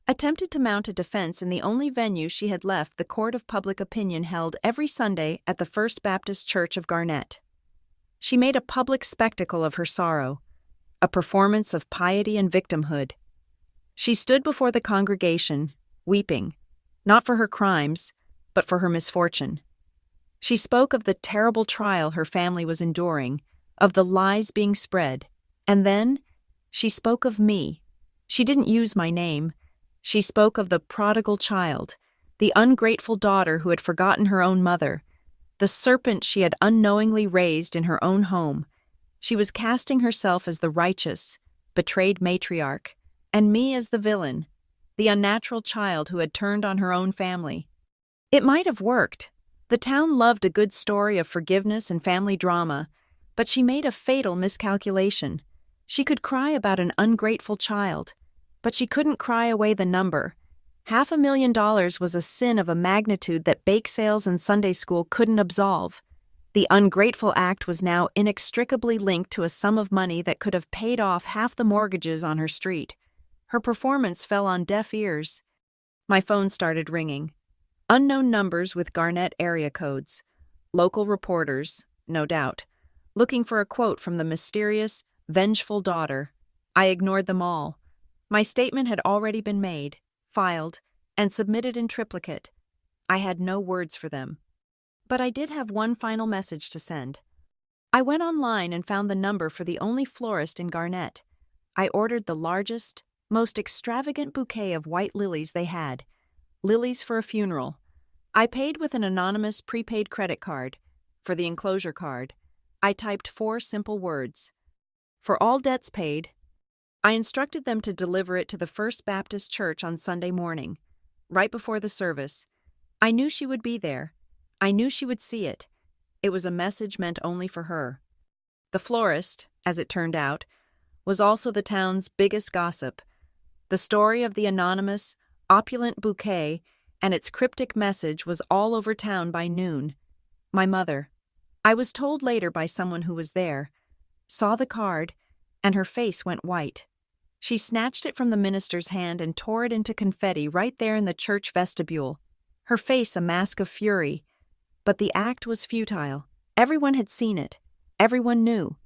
attempted to mount a defense in the only venue she had left the court of public opinion held every Sunday at the First Baptist Church of Garnett. She made a public spectacle of her sorrow, a performance of piety and victimhood. She stood before the congregation, weeping, not for her crimes, but for her misfortune. She spoke of the terrible trial her family was enduring, of the lies being spread, and then she spoke of me. She didn't use my name. She spoke of the prodigal child, the ungrateful daughter who had forgotten her own mother, the serpent she had unknowingly raised in her own home. She was casting herself as the righteous, betrayed matriarch, and me as the villain, the unnatural child who had turned on her own family. It might have worked. The town loved a good story of forgiveness and family drama, but she made a fatal miscalculation. She could cry about an ungrateful child, but she couldn't cry away the number. $500,000 was a sin of a magnitude that bake sales and Sunday school couldn't absolve. The ungrateful act was now inextricably linked to a sum of money that could have paid off half the mortgages on her street. Her performance fell on deaf ears. My phone started ringing. Unknown numbers with Garnett area codes. Local reporters, no doubt, looking for a quote from the mysterious, vengeful daughter. I ignored them all. My statement had already been made, filed, and submitted in triplicate. I had no words for them. But I did have one final message to send. I went online and found the number for the only florist in Garnett. I ordered the largest, most extravagant bouquet of white lilies they had. Lilies for a funeral. I paid with an anonymous prepaid credit card. For the enclosure card, I typed 4 simple words. For all debts paid. I instructed them to deliver it to the First Baptist Church on Sunday morning, right before the service. I knew she would be there. I knew she would see it. It was a message meant only for her. The florist, as it turned out, was also the town's biggest gossip. The story of the anonymous, opulent bouquet and its cryptic message was all over town by noon. My mother, I was told later by someone who was there, saw the card, and her face went white. She snatched it from the minister's hand and tore it into confetti right there in the church vestibule, her face a mask of fury. But the act was futile. Everyone had seen it. Everyone knew.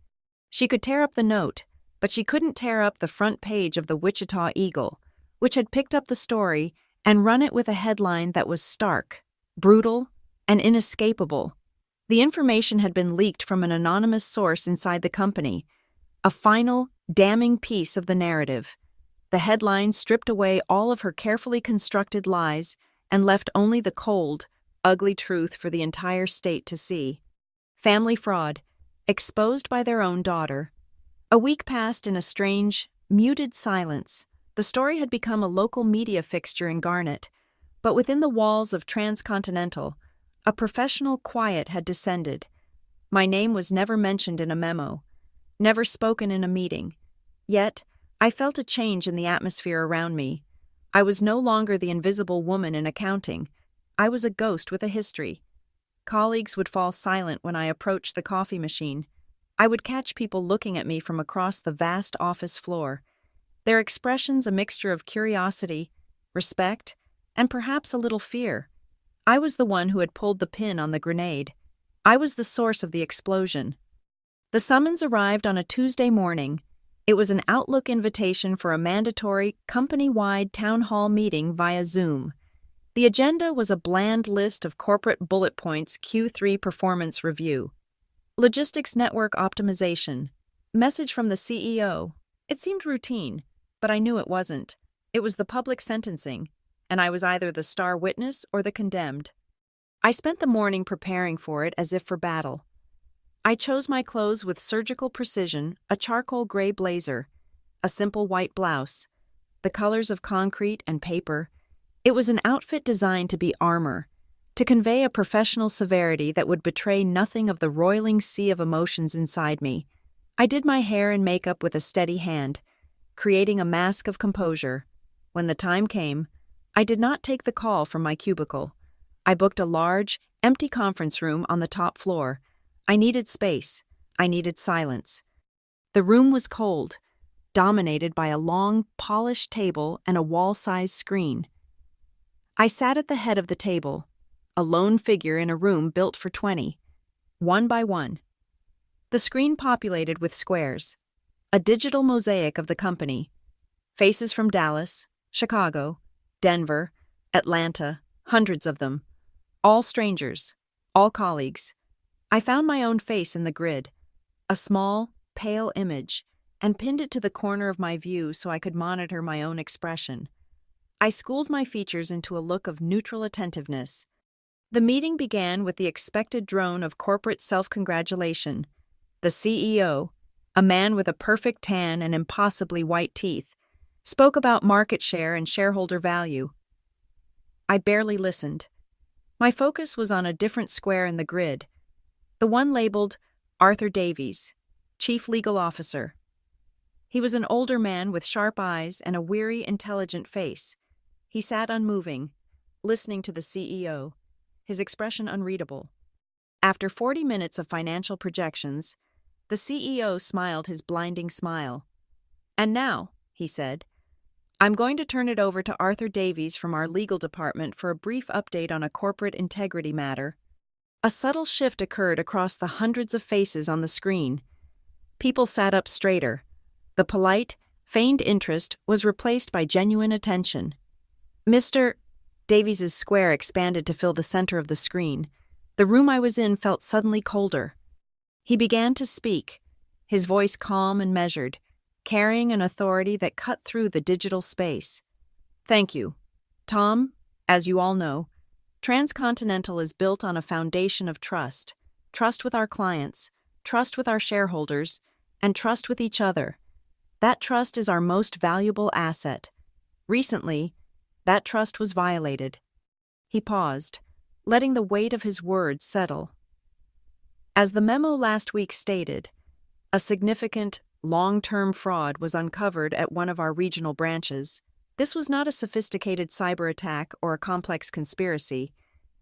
She could tear up the note, but she couldn't tear up the front page of the Wichita Eagle, which had picked up the story and run it with a headline that was stark, brutal, and inescapable. The information had been leaked from an anonymous source inside the company, a final, damning piece of the narrative. The headline stripped away all of her carefully constructed lies and left only the cold, ugly truth for the entire state to see. Family fraud, exposed by their own daughter. A week passed in a strange, muted silence. The story had become a local media fixture in Garnett, but within the walls of Transcontinental, a professional quiet had descended. My name was never mentioned in a memo, never spoken in a meeting. Yet, I felt a change in the atmosphere around me. I was no longer the invisible woman in accounting. I was a ghost with a history. Colleagues would fall silent when I approached the coffee machine. I would catch people looking at me from across the vast office floor, their expressions a mixture of curiosity, respect, and perhaps a little fear. I was the one who had pulled the pin on the grenade. I was the source of the explosion. The summons arrived on a Tuesday morning. It was an Outlook invitation for a mandatory, company-wide town hall meeting via Zoom. The agenda was a bland list of corporate bullet points Q3 performance review. Logistics network optimization. Message from the CEO. It seemed routine, but I knew it wasn't. It was the public sentencing, and I was either the star witness or the condemned. I spent the morning preparing for it as if for battle. I chose my clothes with surgical precision, a charcoal gray blazer, a simple white blouse, the colors of concrete and paper. It was an outfit designed to be armor, to convey a professional severity that would betray nothing of the roiling sea of emotions inside me. I did my hair and makeup with a steady hand, creating a mask of composure. When the time came, I did not take the call from my cubicle. I booked a large, empty conference room on the top floor. I needed space. I needed silence. The room was cold, dominated by a long, polished table and a wall-sized screen. I sat at the head of the table, a lone figure in a room built for 20, one by one. The screen populated with squares, a digital mosaic of the company. Faces from Dallas, Chicago, Denver, Atlanta, hundreds of them. All strangers, all colleagues. I found my own face in the grid, a small, pale image, and pinned it to the corner of my view so I could monitor my own expression. I schooled my features into a look of neutral attentiveness. The meeting began with the expected drone of corporate self-congratulation. The CEO, a man with a perfect tan and impossibly white teeth, spoke about market share and shareholder value. I barely listened. My focus was on a different square in the grid, the one labeled Arthur Davies, Chief Legal Officer. He was an older man with sharp eyes and a weary, intelligent face. He sat unmoving, listening to the CEO, his expression unreadable. After 40 minutes of financial projections, the CEO smiled his blinding smile. "And now," he said, "I'm going to turn it over to Arthur Davies from our legal department for a brief update on a corporate integrity matter." A subtle shift occurred across the hundreds of faces on the screen. People sat up straighter. The polite, feigned interest was replaced by genuine attention. Mr. Davies's square expanded to fill the center of the screen. The room I was in felt suddenly colder. He began to speak, his voice calm and measured, carrying an authority that cut through the digital space. "Thank you. Tom, as you all know, Transcontinental is built on a foundation of trust. Trust with our clients, trust with our shareholders, and trust with each other. That trust is our most valuable asset. Recently, that trust was violated." He paused, letting the weight of his words settle. As the memo last week stated, a significant, long-term fraud was uncovered at one of our regional branches. This was not a sophisticated cyber attack or a complex conspiracy.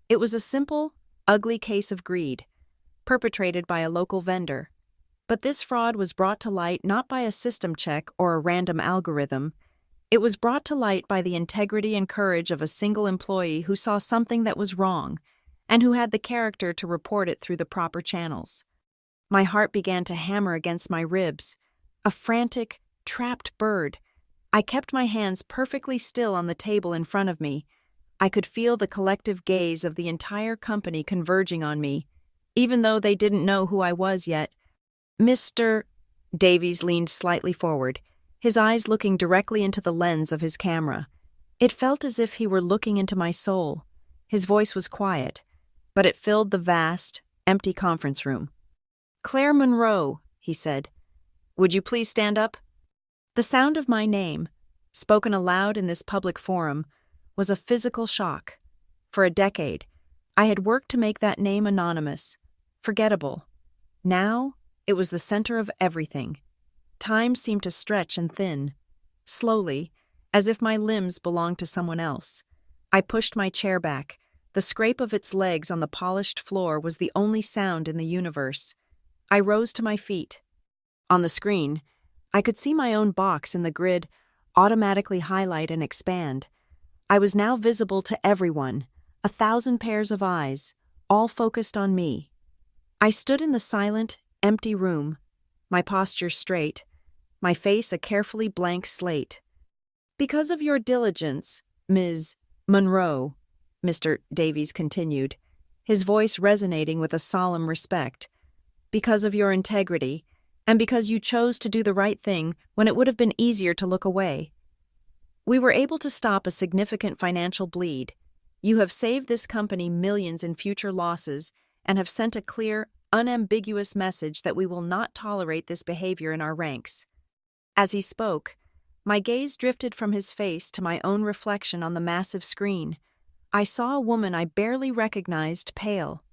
It was a simple, ugly case of greed, perpetrated by a local vendor. But this fraud was brought to light not by a system check or a random algorithm. It was brought to light by the integrity and courage of a single employee who saw something that was wrong, and who had the character to report it through the proper channels. My heart began to hammer against my ribs, a frantic, trapped bird. I kept my hands perfectly still on the table in front of me. I could feel the collective gaze of the entire company converging on me, even though they didn't know who I was yet. "Mr. Davies leaned slightly forward, his eyes looking directly into the lens of his camera. It felt as if he were looking into my soul. His voice was quiet, but it filled the vast, empty conference room. "Claire Monroe," he said, "would you please stand up?" The sound of my name, spoken aloud in this public forum, was a physical shock. For a decade, I had worked to make that name anonymous, forgettable. Now, it was the center of everything. Time seemed to stretch and thin. Slowly, as if my limbs belonged to someone else. I pushed my chair back. The scrape of its legs on the polished floor was the only sound in the universe. I rose to my feet. On the screen, I could see my own box in the grid automatically highlight and expand. I was now visible to everyone, 1,000 pairs of eyes, all focused on me. I stood in the silent, empty room, my posture straight, my face a carefully blank slate. "Because of your diligence, Ms. Monroe," Mr. Davies continued, his voice resonating with a solemn respect, "because of your integrity, and because you chose to do the right thing when it would have been easier to look away. We were able to stop a significant financial bleed. You have saved this company millions in future losses and have sent a clear, unambiguous message that we will not tolerate this behavior in our ranks. As he spoke, my gaze drifted from his face to my own reflection on the massive screen. I saw a woman I barely recognized, pale,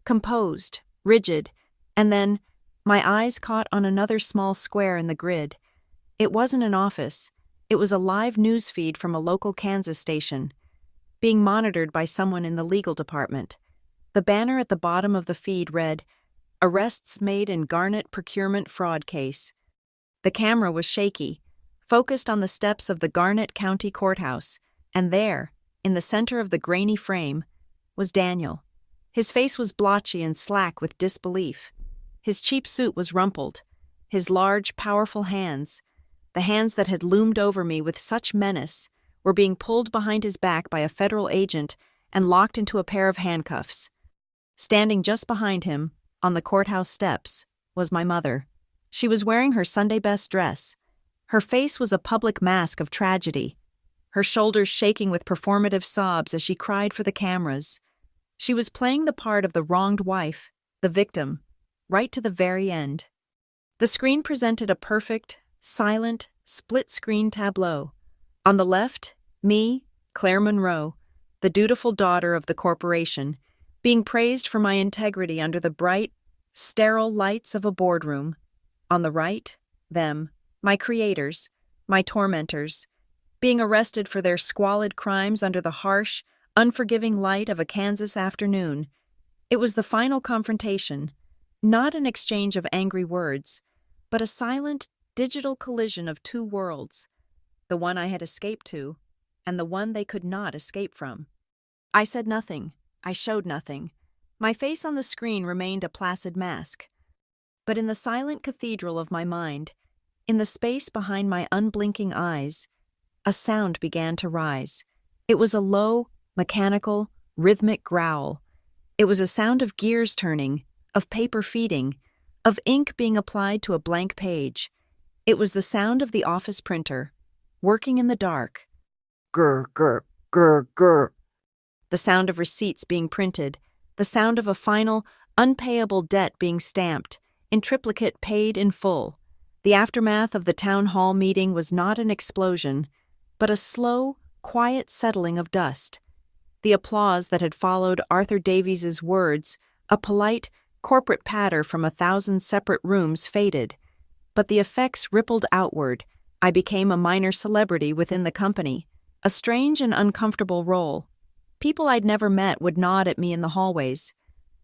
composed, rigid, and then my eyes caught on another small square in the grid. It wasn't an office. It was a live news feed from a local Kansas station, being monitored by someone in the legal department. The banner at the bottom of the feed read, "Arrests made in Garnet procurement fraud case." The camera was shaky, focused on the steps of the Garnet County Courthouse, and there, in the center of the grainy frame, was Daniel. His face was blotchy and slack with disbelief. His cheap suit was rumpled. His large, powerful hands, the hands that had loomed over me with such menace, were being pulled behind his back by a federal agent and locked into a pair of handcuffs. Standing just behind him, on the courthouse steps, was my mother. She was wearing her Sunday best dress. Her face was a public mask of tragedy, her shoulders shaking with performative sobs as she cried for the cameras. She was playing the part of the wronged wife, the victim, right to the very end. The screen presented a perfect, silent, split-screen tableau. On the left, me, Claire Monroe, the dutiful daughter of the corporation, being praised for my integrity under the bright, sterile lights of a boardroom. On the right, them, my creators, my tormentors, being arrested for their squalid crimes under the harsh, unforgiving light of a Kansas afternoon. It was the final confrontation, not an exchange of angry words, but a silent, digital collision of two worlds, the one I had escaped to, and the one they could not escape from. I said nothing. I showed nothing. My face on the screen remained a placid mask. But in the silent cathedral of my mind, in the space behind my unblinking eyes, a sound began to rise. It was a low, mechanical, rhythmic growl. It was a sound of gears turning, of paper feeding, of ink being applied to a blank page. It was the sound of the office printer, working in the dark. Grr, grr, grr, grr. The sound of receipts being printed, the sound of a final, unpayable debt being stamped, in triplicate paid in full. The aftermath of the town hall meeting was not an explosion, but a slow, quiet settling of dust. The applause that had followed Arthur Davies's words, a polite, corporate patter from 1,000 separate rooms, faded. But the effects rippled outward. I became a minor celebrity within the company, a strange and uncomfortable role. People I'd never met would nod at me in the hallways.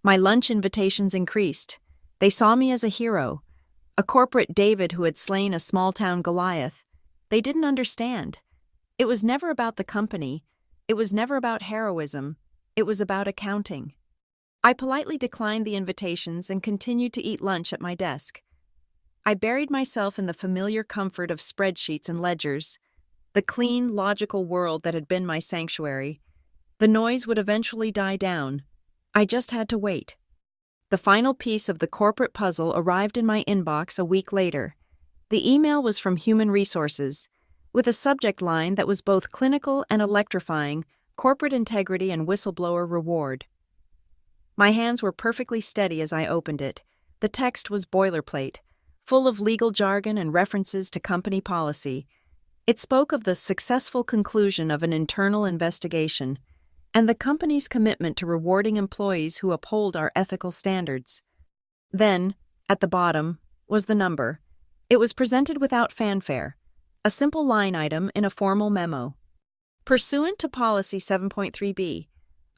My lunch invitations increased. They saw me as a hero, a corporate David who had slain a small-town Goliath. They didn't understand. It was never about the company. It was never about heroism. It was about accounting. I politely declined the invitations and continued to eat lunch at my desk. I buried myself in the familiar comfort of spreadsheets and ledgers, the clean, logical world that had been my sanctuary. The noise would eventually die down. I just had to wait. The final piece of the corporate puzzle arrived in my inbox a week later. The email was from Human Resources, with a subject line that was both clinical and electrifying: corporate integrity and whistleblower reward. My hands were perfectly steady as I opened it. The text was boilerplate, full of legal jargon and references to company policy. It spoke of the successful conclusion of an internal investigation and the company's commitment to rewarding employees who uphold our ethical standards. Then, at the bottom, was the number. It was presented without fanfare, a simple line item in a formal memo. Pursuant to Policy 7.3b,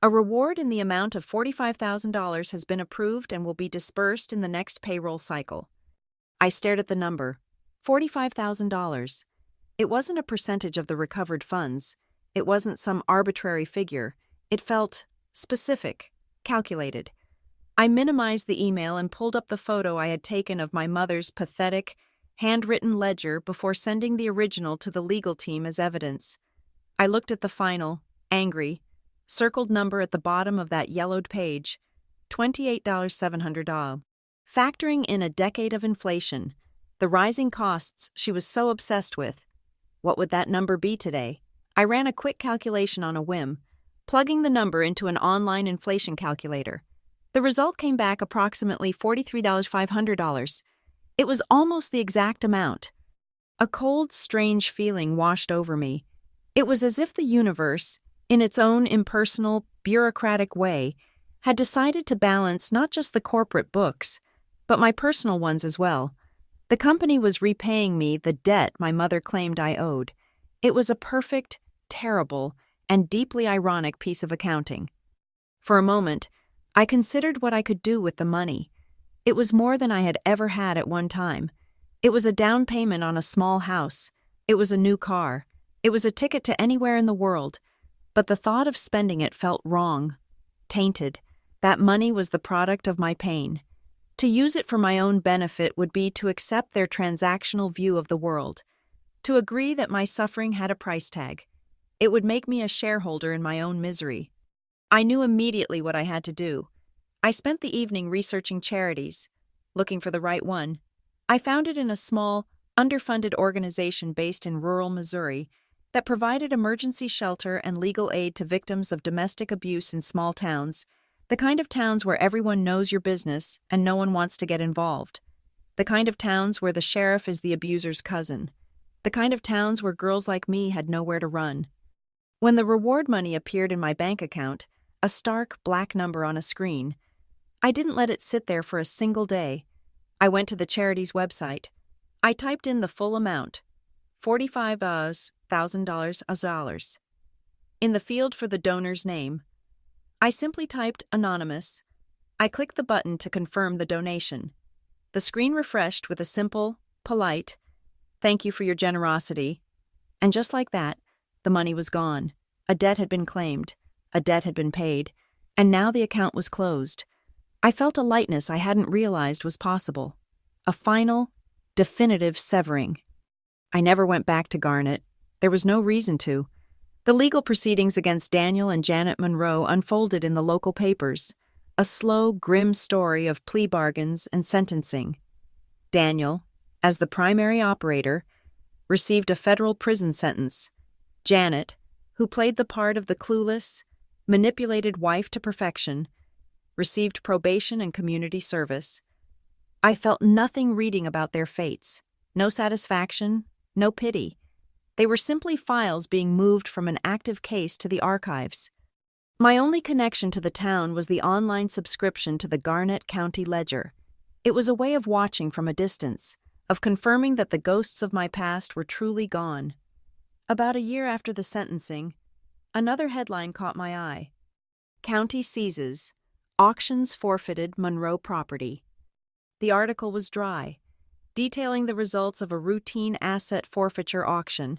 a reward in the amount of $45,000 has been approved and will be dispersed in the next payroll cycle. I stared at the number. $45,000. It wasn't a percentage of the recovered funds. It wasn't some arbitrary figure. It felt specific, calculated. I minimized the email and pulled up the photo I had taken of my mother's pathetic, handwritten ledger before sending the original to the legal team as evidence. I looked at the final, angry, circled number at the bottom of that yellowed page, $28,700. Factoring in a decade of inflation, the rising costs she was so obsessed with, what would that number be today? I ran a quick calculation on a whim, plugging the number into an online inflation calculator. The result came back approximately $43,500. It was almost the exact amount. A cold, strange feeling washed over me. It was as if the universe, in its own impersonal, bureaucratic way, had decided to balance not just the corporate books, but my personal ones as well. The company was repaying me the debt my mother claimed I owed. It was a perfect, terrible, and deeply ironic piece of accounting. For a moment, I considered what I could do with the money. It was more than I had ever had at one time. It was a down payment on a small house. It was a new car. It was a ticket to anywhere in the world. But the thought of spending it felt wrong, tainted. That money was the product of my pain. To use it for my own benefit would be to accept their transactional view of the world, to agree that my suffering had a price tag. It would make me a shareholder in my own misery. I knew immediately what I had to do. I spent the evening researching charities, looking for the right one. I found it in a small, underfunded organization based in rural Missouri that provided emergency shelter and legal aid to victims of domestic abuse in small towns, the kind of towns where everyone knows your business and no one wants to get involved. The kind of towns where the sheriff is the abuser's cousin. The kind of towns where girls like me had nowhere to run. When the reward money appeared in my bank account, a stark black number on a screen, I didn't let it sit there for a single day. I went to the charity's website. I typed in the full amount, $45,000. In the field for the donor's name, I simply typed anonymous. I clicked the button to confirm the donation. The screen refreshed with a simple, polite, "Thank you for your generosity." And just like that, the money was gone. A debt had been claimed. A debt had been paid. And now the account was closed. I felt a lightness I hadn't realized was possible. A final, definitive severing. I never went back to Garnet. There was no reason to. The legal proceedings against Daniel and Janet Monroe unfolded in the local papers, a slow, grim story of plea bargains and sentencing. Daniel, as the primary operator, received a federal prison sentence. Janet, who played the part of the clueless, manipulated wife to perfection, received probation and community service. I felt nothing reading about their fates, no satisfaction, no pity. They were simply files being moved from an active case to the archives. My only connection to the town was the online subscription to the Garnet County Ledger. It was a way of watching from a distance, of confirming that the ghosts of my past were truly gone. About a year after the sentencing, another headline caught my eye. County seizes, auctions forfeited Monroe property. The article was dry, detailing the results of a routine asset forfeiture auction.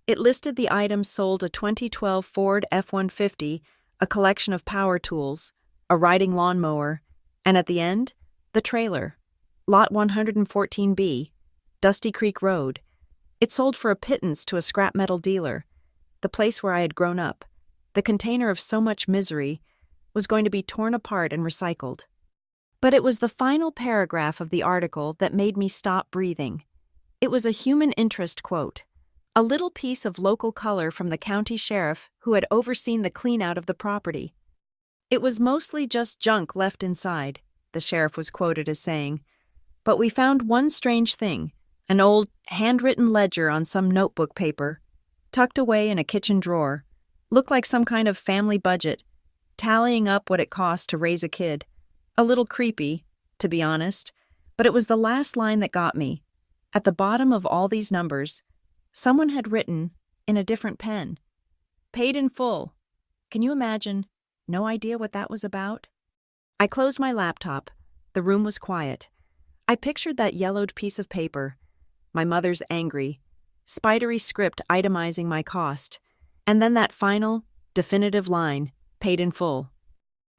It listed the items sold: a 2012 Ford F-150, a collection of power tools, a riding lawnmower, and at the end, the trailer, Lot 114B, Dusty Creek Road. It sold for a pittance to a scrap metal dealer. The place where I had grown up, the container of so much misery, was going to be torn apart and recycled. But it was the final paragraph of the article that made me stop breathing. It was a human interest quote, a little piece of local color from the county sheriff who had overseen the clean-out of the property. "It was mostly just junk left inside," the sheriff was quoted as saying, "but we found one strange thing, an old, handwritten ledger on some notebook paper, tucked away in a kitchen drawer. Looked like some kind of family budget, tallying up what it cost to raise a kid. A little creepy, to be honest, but it was the last line that got me. At the bottom of all these numbers, someone had written, in a different pen, 'Paid in full.' Can you imagine? No idea what that was about?" I closed my laptop. The room was quiet. I pictured that yellowed piece of paper, my mother's angry, spidery script itemizing my cost, and then that final, definitive line, "Paid in full."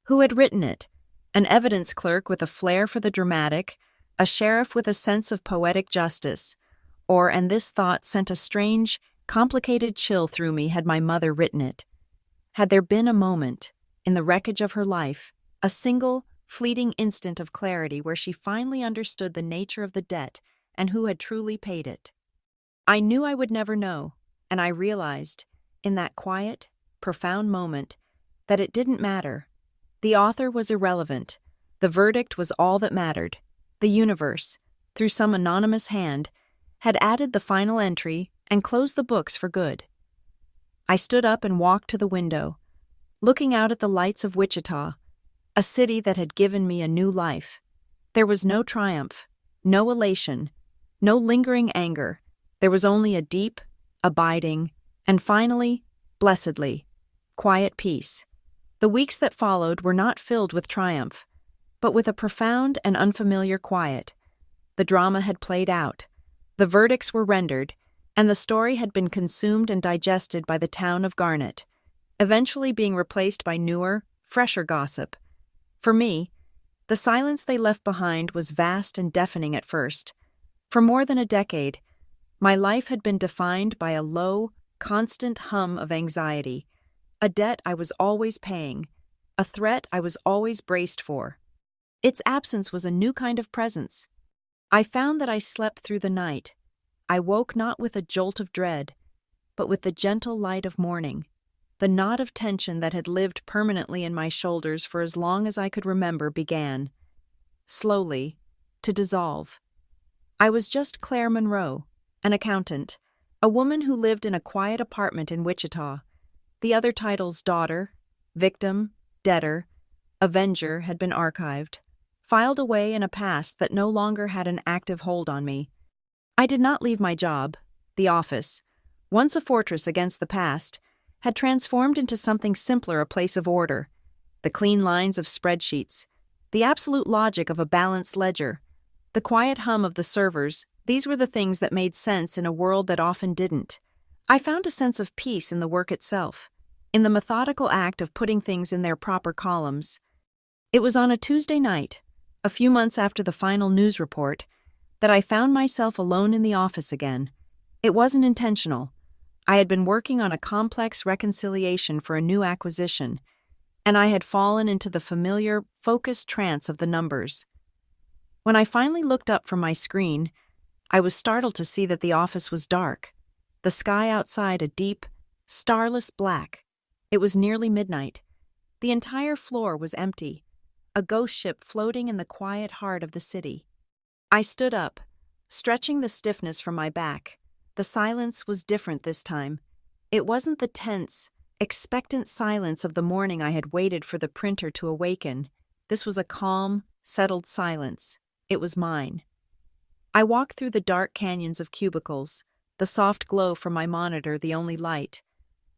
Who had written it? An evidence clerk with a flair for the dramatic, a sheriff with a sense of poetic justice, or, and this thought sent a strange, complicated chill through me, had my mother written it. Had there been a moment, in the wreckage of her life, a single, fleeting instant of clarity where she finally understood the nature of the debt and who had truly paid it? I knew I would never know, and I realized, in that quiet, profound moment, that it didn't matter. The author was irrelevant. The verdict was all that mattered. The universe, through some anonymous hand, had added the final entry and closed the books for good. I stood up and walked to the window, looking out at the lights of Wichita, a city that had given me a new life. There was no triumph, no elation, no lingering anger. There was only a deep, abiding, and finally, blessedly, quiet peace. The weeks that followed were not filled with triumph, but with a profound and unfamiliar quiet. The drama had played out, the verdicts were rendered, and the story had been consumed and digested by the town of Garnet, eventually being replaced by newer, fresher gossip. For me, the silence they left behind was vast and deafening at first. For more than a decade, my life had been defined by a low, constant hum of anxiety, a debt I was always paying, a threat I was always braced for. Its absence was a new kind of presence. I found that I slept through the night. I woke not with a jolt of dread, but with the gentle light of morning. The knot of tension that had lived permanently in my shoulders for as long as I could remember began, slowly, to dissolve. I was just Claire Monroe, an accountant, a woman who lived in a quiet apartment in Wichita. The other titles, daughter, victim, debtor, avenger, had been archived, filed away in a past that no longer had an active hold on me. I did not leave my job. The office, once a fortress against the past, had transformed into something simpler, a place of order. The clean lines of spreadsheets, the absolute logic of a balanced ledger, the quiet hum of the servers, these were the things that made sense in a world that often didn't. I found a sense of peace in the work itself, in the methodical act of putting things in their proper columns. It was on a Tuesday night, a few months after the final news report, that I found myself alone in the office again. It wasn't intentional. I had been working on a complex reconciliation for a new acquisition, and I had fallen into the familiar, focused trance of the numbers. When I finally looked up from my screen, I was startled to see that the office was dark, the sky outside a deep, starless black. It was nearly midnight. The entire floor was empty, a ghost ship floating in the quiet heart of the city. I stood up, stretching the stiffness from my back. The silence was different this time. It wasn't the tense, expectant silence of the morning I had waited for the printer to awaken. This was a calm, settled silence. It was mine. I walked through the dark canyons of cubicles, the soft glow from my monitor the only light.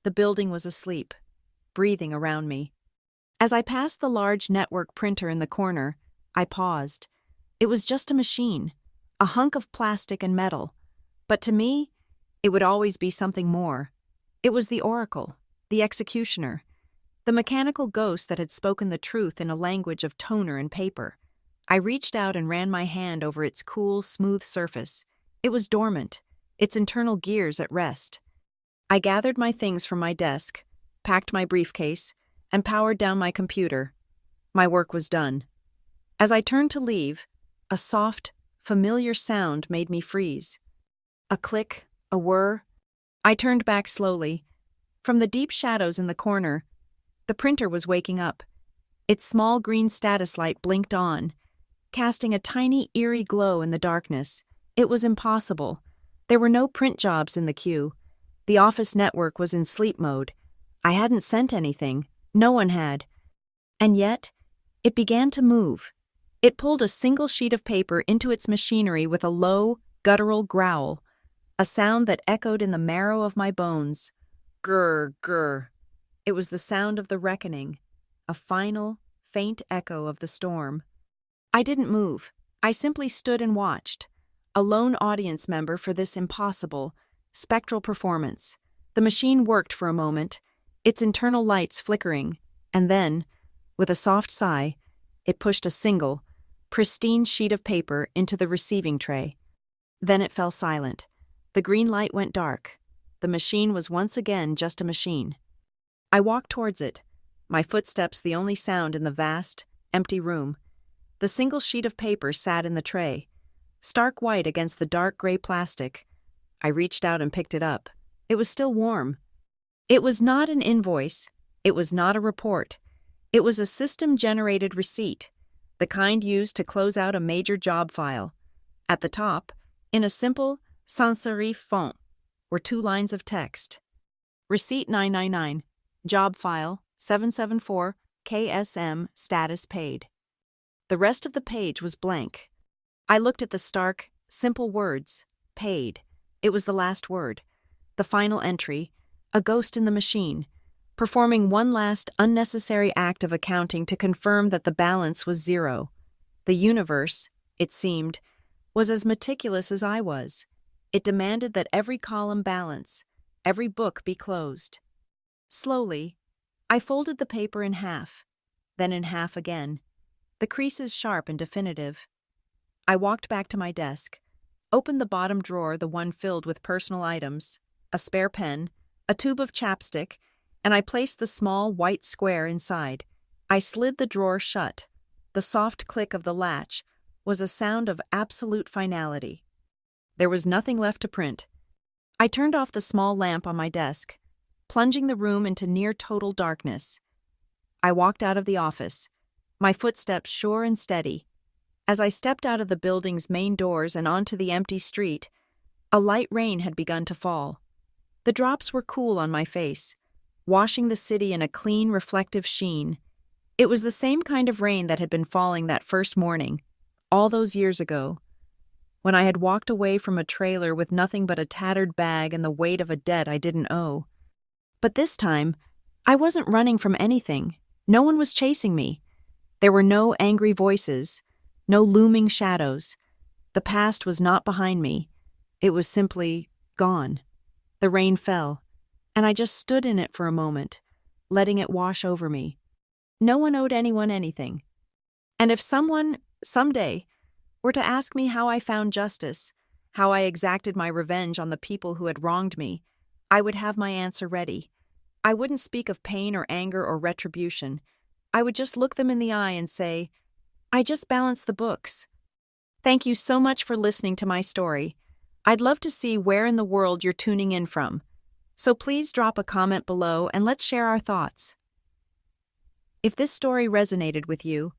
The building was asleep, breathing around me. As I passed the large network printer in the corner, I paused. It was just a machine, a hunk of plastic and metal. But to me, it would always be something more. It was the oracle, the executioner, the mechanical ghost that had spoken the truth in a language of toner and paper. I reached out and ran my hand over its cool, smooth surface. It was dormant, its internal gears at rest. I gathered my things from my desk, packed my briefcase, and powered down my computer. My work was done. As I turned to leave, a soft, familiar sound made me freeze. A click, a whir. I turned back slowly. From the deep shadows in the corner, the printer was waking up. Its small green status light blinked on, casting a tiny, eerie glow in the darkness. It was impossible. There were no print jobs in the queue. The office network was in sleep mode. I hadn't sent anything. No one had. And yet, it began to move. It pulled a single sheet of paper into its machinery with a low, guttural growl, a sound that echoed in the marrow of my bones. Grr, grr. It was the sound of the reckoning, a final, faint echo of the storm. I didn't move. I simply stood and watched, a lone audience member for this impossible, spectral performance. The machine worked for a moment, its internal lights flickering, and then, with a soft sigh, it pushed a single, pristine sheet of paper into the receiving tray. Then it fell silent. The green light went dark. The machine was once again just a machine. I walked towards it, my footsteps the only sound in the vast, empty room. The single sheet of paper sat in the tray, stark white against the dark gray plastic. I reached out and picked it up. It was still warm. It was not an invoice. It was not a report. It was a system-generated receipt. the kind used to close out a major job file. At the top, in a simple sans serif font, were 2 lines of text. Receipt 999, job file 774, KSM, status paid. The rest of the page was blank. I looked at the stark, simple words, paid. It was the last word. The final entry, a ghost in the machine, performing one last unnecessary act of accounting to confirm that the balance was 0. The universe, it seemed, was as meticulous as I was. It demanded that every column balance, every book be closed. Slowly, I folded the paper in half, then in half again, the creases sharp and definitive. I walked back to my desk, opened the bottom drawer, the one filled with personal items, a spare pen, a tube of chapstick, and I placed the small white square inside. I slid the drawer shut. The soft click of the latch was a sound of absolute finality. There was nothing left to print. I turned off the small lamp on my desk, plunging the room into near-total darkness. I walked out of the office, my footsteps sure and steady. As I stepped out of the building's main doors and onto the empty street, a light rain had begun to fall. The drops were cool on my face, washing the city in a clean, reflective sheen. It was the same kind of rain that had been falling that first morning, all those years ago, when I had walked away from a trailer with nothing but a tattered bag and the weight of a debt I didn't owe. But this time, I wasn't running from anything. No one was chasing me. There were no angry voices, no looming shadows. The past was not behind me. It was simply gone. The rain fell, and I just stood in it for a moment, letting it wash over me. No one owed anyone anything. And if someone, someday, were to ask me how I found justice, how I exacted my revenge on the people who had wronged me, I would have my answer ready. I wouldn't speak of pain or anger or retribution. I would just look them in the eye and say, I just balanced the books. Thank you so much for listening to my story. I'd love to see where in the world you're tuning in from. So please drop a comment below and let's share our thoughts. If this story resonated with you,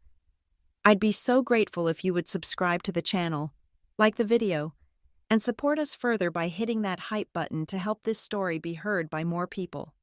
I'd be so grateful if you would subscribe to the channel, like the video, and support us further by hitting that hype button to help this story be heard by more people.